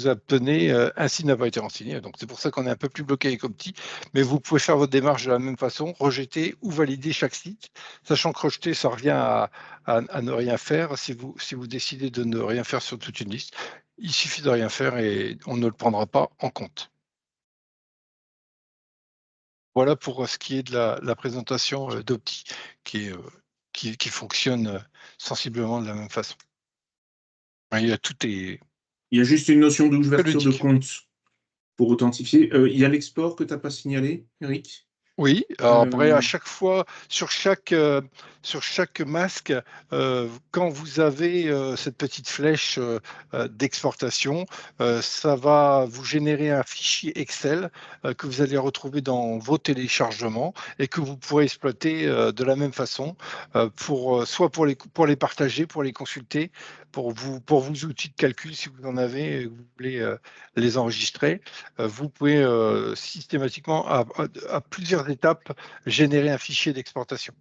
obtenez un site n'a pas été renseigné. Donc c'est pour ça qu'on est un peu plus bloqué avec Opti, mais vous pouvez faire votre démarche de la même façon, rejeter ou valider chaque site, sachant que rejeter, ça revient à ne rien faire. Si vous décidez de ne rien faire sur toute une liste, il suffit de rien faire et on ne le prendra pas en compte. Voilà pour ce qui est de la présentation d'Opti, qui fonctionne sensiblement de la même façon. Il y a juste une notion d'ouverture de compte pour authentifier. Il y a l'export que tu n'as pas signalé, Eric? Oui, alors après, à chaque fois, sur chaque masque, quand vous avez cette petite flèche d'exportation, ça va vous générer un fichier Excel que vous allez retrouver dans vos téléchargements et que vous pourrez exploiter de la même façon, soit pour les partager, pour les consulter, pour vos outils de calcul, si vous en avez et que vous voulez les enregistrer. Vous pouvez systématiquement, à plusieurs étapes, générer un fichier d'exportation.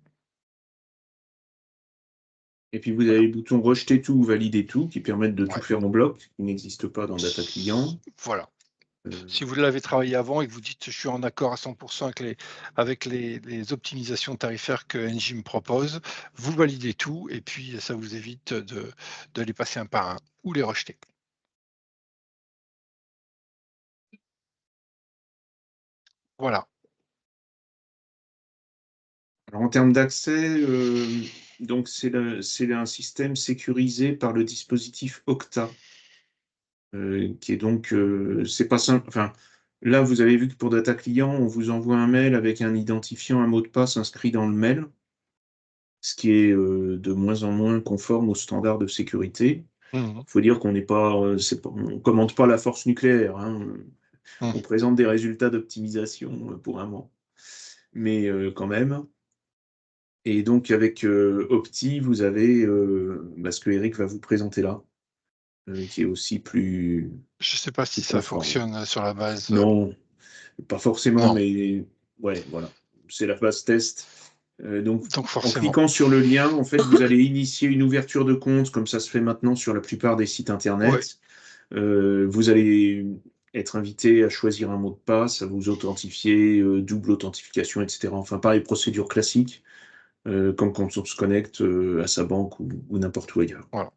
Et puis vous avez le bouton rejeter tout ou valider tout qui permettent de tout faire en bloc, qui n'existe pas dans Data Client. Voilà. Si vous l'avez travaillé avant et que vous dites je suis en accord à 100% avec les optimisations tarifaires que Engie me propose, vous validez tout et puis ça vous évite de les passer un par un ou les rejeter. Voilà. Alors, en termes d'accès, donc c'est un système sécurisé par le dispositif Okta, qui est donc, c'est pas simple. Enfin, là, vous avez vu que pour Data Client, on vous envoie un mail avec un identifiant, un mot de passe inscrit dans le mail, ce qui est de moins en moins conforme aux standards de sécurité. Mhm. faut dire qu'on n'est pas, on commente pas la force nucléaire, hein. On présente des résultats d'optimisation pour un moment. Mais quand même. Et donc avec Opti, vous avez ce que Eric va vous présenter là, qui est aussi plus, Je ne sais pas si plus ça conforme. fonctionne sur la base. Non, pas forcément, Non. mais ouais, voilà. C'est la phase test. Donc, Donc en forcément. cliquant sur le lien, en fait, vous allez initier une ouverture de compte, comme ça se fait maintenant sur la plupart des sites internet. Vous allez être invité à choisir un mot de passe, à vous authentifier, double authentification, etc. Enfin, pareil, procédure classique, comme quand on se connecte à sa banque ou n'importe où ailleurs. Voilà.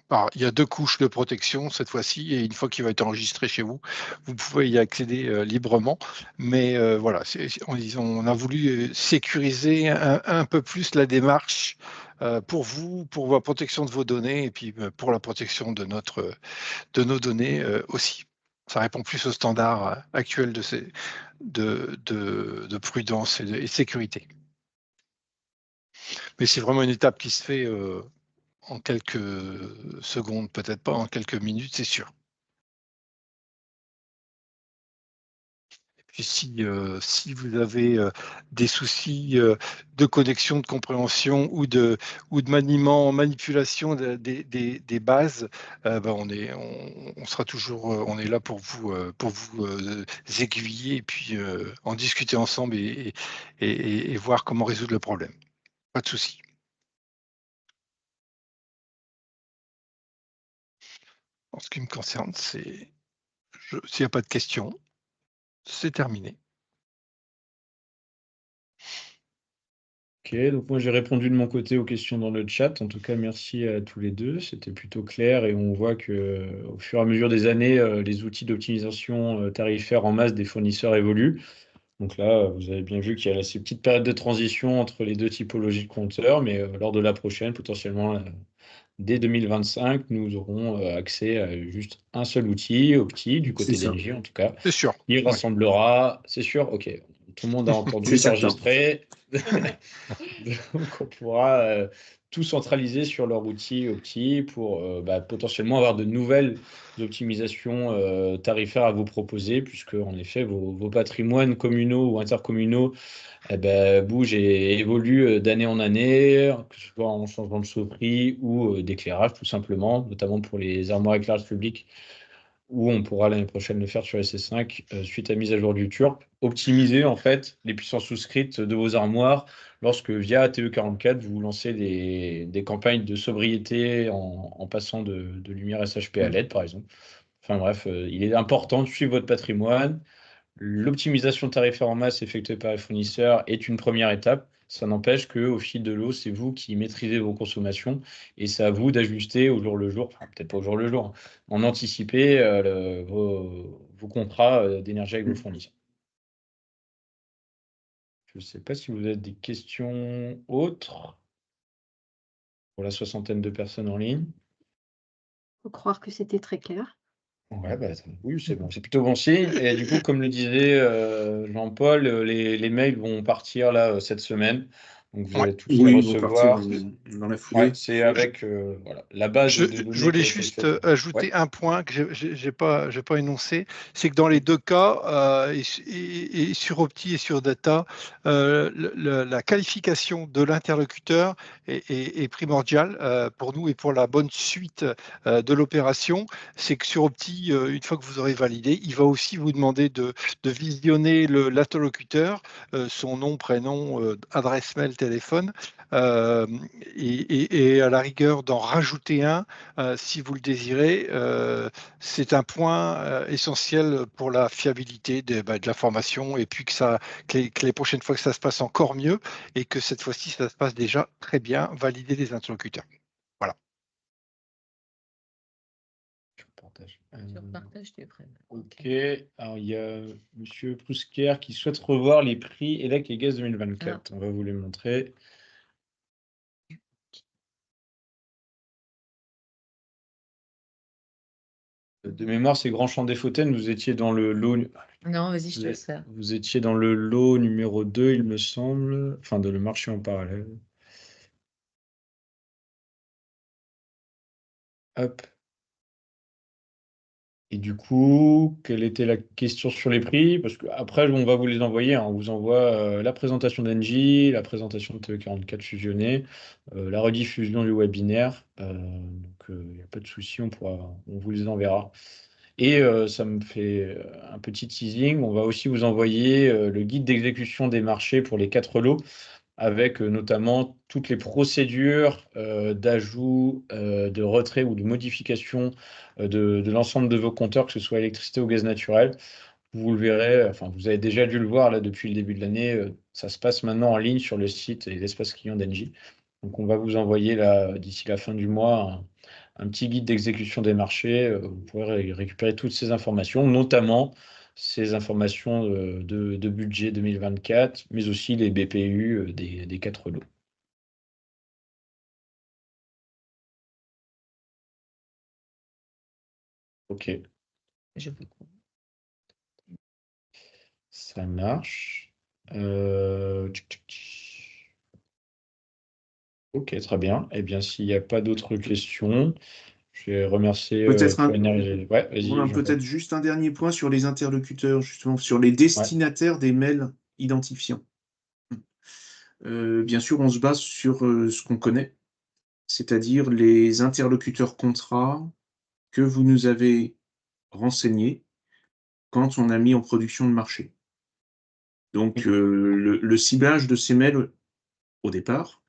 Alors, il y a 2 couches de protection cette fois-ci, et une fois qu'il va être enregistré chez vous, vous pouvez y accéder librement. Mais voilà, on a voulu sécuriser un peu plus la démarche pour vous, pour la protection de vos données, et puis pour la protection de nos données aussi. Ça répond plus aux standards actuels de prudence et de sécurité. Mais c'est vraiment une étape qui se fait en quelques secondes, peut-être pas en quelques minutes, c'est sûr. Et puis si vous avez des soucis de connexion, de compréhension ou de maniement, manipulation des bases, on sera toujours, on est là pour vous aiguiller et puis en discuter ensemble et voir comment résoudre le problème. Pas de souci. En ce qui me concerne, s'il n'y a pas de questions, c'est terminé. Ok, donc moi j'ai répondu de mon côté aux questions dans le chat. En tout cas, merci à tous les deux. C'était plutôt clair et on voit que au fur et à mesure des années, les outils d'optimisation tarifaire en masse des fournisseurs évoluent. Donc là, vous avez bien vu qu'il y a ces petites périodes de transition entre les deux typologies de compteurs, mais lors de la prochaine, potentiellement dès 2025, nous aurons accès à juste un seul outil, Opti, du C'est côté ça. d'Engie en tout cas. C'est sûr. Il Ouais. rassemblera, c'est sûr, ok, tout le monde a C'est entendu, c'est certain. enregistré. Donc on pourra tout centraliser sur leur outil Opti pour potentiellement avoir de nouvelles optimisations tarifaires à vous proposer, puisque en effet vos patrimoines communaux ou intercommunaux bougent et évoluent d'année en année, que ce soit en changement de chaufferie ou d'éclairage tout simplement, notamment pour les armoires éclairage public, où on pourra l'année prochaine le faire sur SC5 suite à mise à jour du TURP, optimiser en fait les puissances souscrites de vos armoires lorsque via TE44 vous lancez des campagnes de sobriété en passant de lumière SHP à LED par exemple. Enfin bref, il est important de suivre votre patrimoine. L'optimisation tarifaire en masse effectuée par les fournisseurs est une première étape. Ça n'empêche qu'au fil de l'eau, c'est vous qui maîtrisez vos consommations et c'est à vous d'ajuster au jour le jour, enfin peut-être pas au jour le jour, en anticiper vos contrats d'énergie avec vos fournisseurs. Je ne sais pas si vous avez des questions autres pour la soixantaine de personnes en ligne. Il faut croire que c'était très clair. Ouais, oui, c'est bon, c'est plutôt bon signe. Et du coup, comme le disait Jean-Paul, les mails vont partir là cette semaine. Donc vous Ouais. allez tous les Oui, ils vont partir recevoir. dans la Ouais, foulée. c'est avec voilà, la base Je, de je données qui voulais a été juste faite. ajouter Ouais. un point que j'ai pas énoncé, c'est que dans les deux cas, et sur Opti et sur Data, la qualification de l'interlocuteur est primordiale pour nous et pour la bonne suite de l'opération. C'est que sur Opti, une fois que vous aurez validé, il va aussi vous demander de visionner l'interlocuteur, son nom, prénom, adresse mail, téléphone, et à la rigueur d'en rajouter un si vous le désirez. C'est un point essentiel pour la fiabilité de l'information et puis que les prochaines fois que ça se passe encore mieux et que cette fois-ci ça se passe déjà très bien, valider les interlocuteurs. Voilà. Je partage. Sur partage tes prêts. Ok. Alors il y a Monsieur Prousker qui souhaite revoir les prix élect et gaz 2024. On va vous les montrer. De mémoire, c'est Grand Champ des Fontaines. Vous étiez dans le lot. Non, vas-y, je te laisse faire. Vous étiez dans le lot numéro 2, il me semble. Enfin, de le marché en parallèle. Hop. Et du coup, quelle était la question sur les prix? Parce qu'après, on va vous les envoyer, hein. On vous envoie la présentation d'Engie, la présentation de TE44 fusionné, la rediffusion du webinaire. Donc, il n'y a pas de souci, on vous les enverra. Et ça me fait un petit teasing. On va aussi vous envoyer le guide d'exécution des marchés pour les 4 lots, avec notamment toutes les procédures d'ajout, de retrait ou de modification de l'ensemble de vos compteurs, que ce soit électricité ou gaz naturel. Vous le verrez, enfin vous avez déjà dû le voir là depuis le début de l'année, ça se passe maintenant en ligne sur le site et l'espace client d'Engie. Donc on va vous envoyer là d'ici la fin du mois un petit guide d'exécution des marchés. Vous pourrez récupérer toutes ces informations, notamment ces informations de budget 2024, mais aussi les BPU des 4 lots. Ok, Je peux comprendre. ça marche. Ok, très bien. Eh bien, s'il n'y a pas d'autres questions, je vais remercier Peut-être Pôle Énergie. Ouais, vas-y, Romain, Jean-Paul. peut-être juste un dernier point sur les interlocuteurs, justement, sur les destinataires des mails identifiants. Bien sûr, on se base sur ce qu'on connaît, c'est-à-dire les interlocuteurs contrats que vous nous avez renseignés quand on a mis en production le marché. Donc, le ciblage de ces mails, au départ,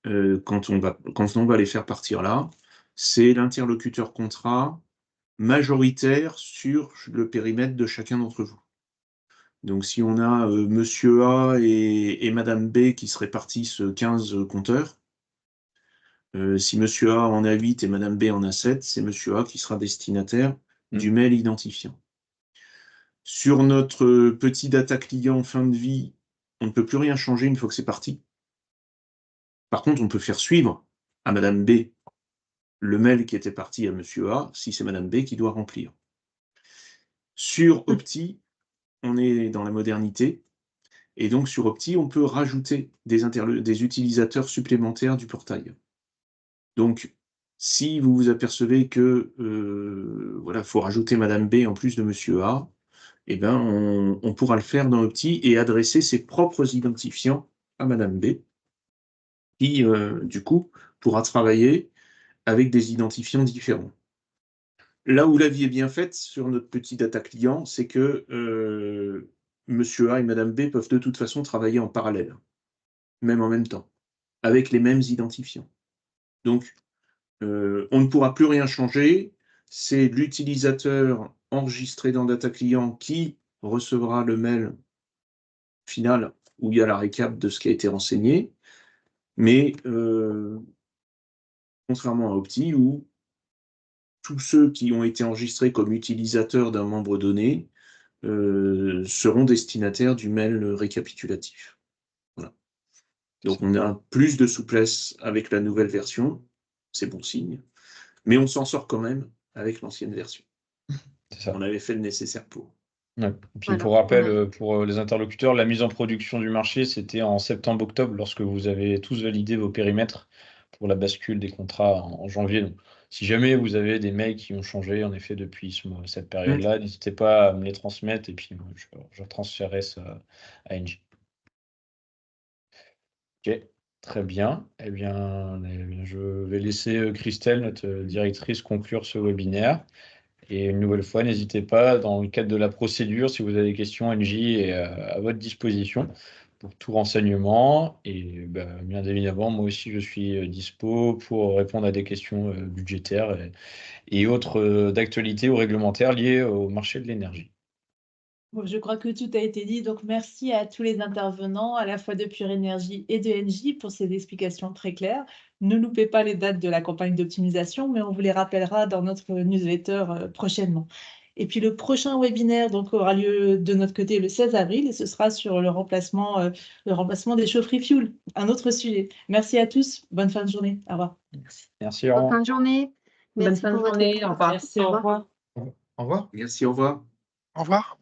quand on va les faire partir là, c'est l'interlocuteur contrat majoritaire sur le périmètre de chacun d'entre vous. Donc, si on a monsieur A et madame B qui se répartissent 15 compteurs, si monsieur A en a 8 et madame B en a 7, c'est monsieur A qui sera destinataire du mail identifiant. Sur notre petit data client fin de vie, on ne peut plus rien changer une fois que c'est parti. Par contre, on peut faire suivre à madame B le mail qui était parti à monsieur A, si c'est madame B qui doit remplir. Sur Opti, on est dans la modernité, et donc sur Opti, on peut rajouter des utilisateurs supplémentaires du portail. Donc, si vous vous apercevez que voilà, faut rajouter madame B en plus de monsieur A, eh ben, on pourra le faire dans Opti et adresser ses propres identifiants à madame B, qui, du coup, pourra travailler avec des identifiants différents. Là où la vie est bien faite sur notre petit data client, c'est que monsieur A et madame B peuvent de toute façon travailler en parallèle, même en même temps, avec les mêmes identifiants. Donc, on ne pourra plus rien changer. C'est l'utilisateur enregistré dans data client qui recevra le mail final où il y a la récap de ce qui a été renseigné. Mais contrairement à Opti, où tous ceux qui ont été enregistrés comme utilisateurs d'un membre donné seront destinataires du mail récapitulatif. Voilà. Donc on a plus de souplesse avec la nouvelle version, c'est bon signe, mais on s'en sort quand même avec l'ancienne version. C'est ça. On avait fait le nécessaire pour. Ouais. Et puis Voilà, pour rappel, voilà. pour les interlocuteurs, la mise en production du marché, c'était en septembre-octobre, lorsque vous avez tous validé vos périmètres pour la bascule des contrats en janvier. Donc, si jamais vous avez des mails qui ont changé, en effet, depuis cette période-là, n'hésitez pas à me les transmettre et puis je transférerai ça à Engie. Ok, très bien. Eh bien, je vais laisser Christelle, notre directrice, conclure ce webinaire. Et une nouvelle fois, n'hésitez pas, dans le cadre de la procédure, si vous avez des questions, Engie est à votre disposition pour tout renseignement. Et bien évidemment, moi aussi, je suis dispo pour répondre à des questions budgétaires et autres d'actualité ou réglementaires liées au marché de l'énergie. Bon, je crois que tout a été dit, donc merci à tous les intervenants, à la fois de Pure Énergie et de Engie, pour ces explications très claires. Ne loupez pas les dates de la campagne d'optimisation, mais on vous les rappellera dans notre newsletter prochainement. Et puis le prochain webinaire donc, aura lieu de notre côté le 16 avril, et ce sera sur le remplacement des chaufferies fuel, un autre sujet. Merci à tous, bonne fin de journée, au revoir. Merci, Bonne fin de journée. Bonne Merci fin de pour votre journée. écoute. Au revoir. Merci, Au revoir. Au revoir. Merci, au revoir. Au revoir.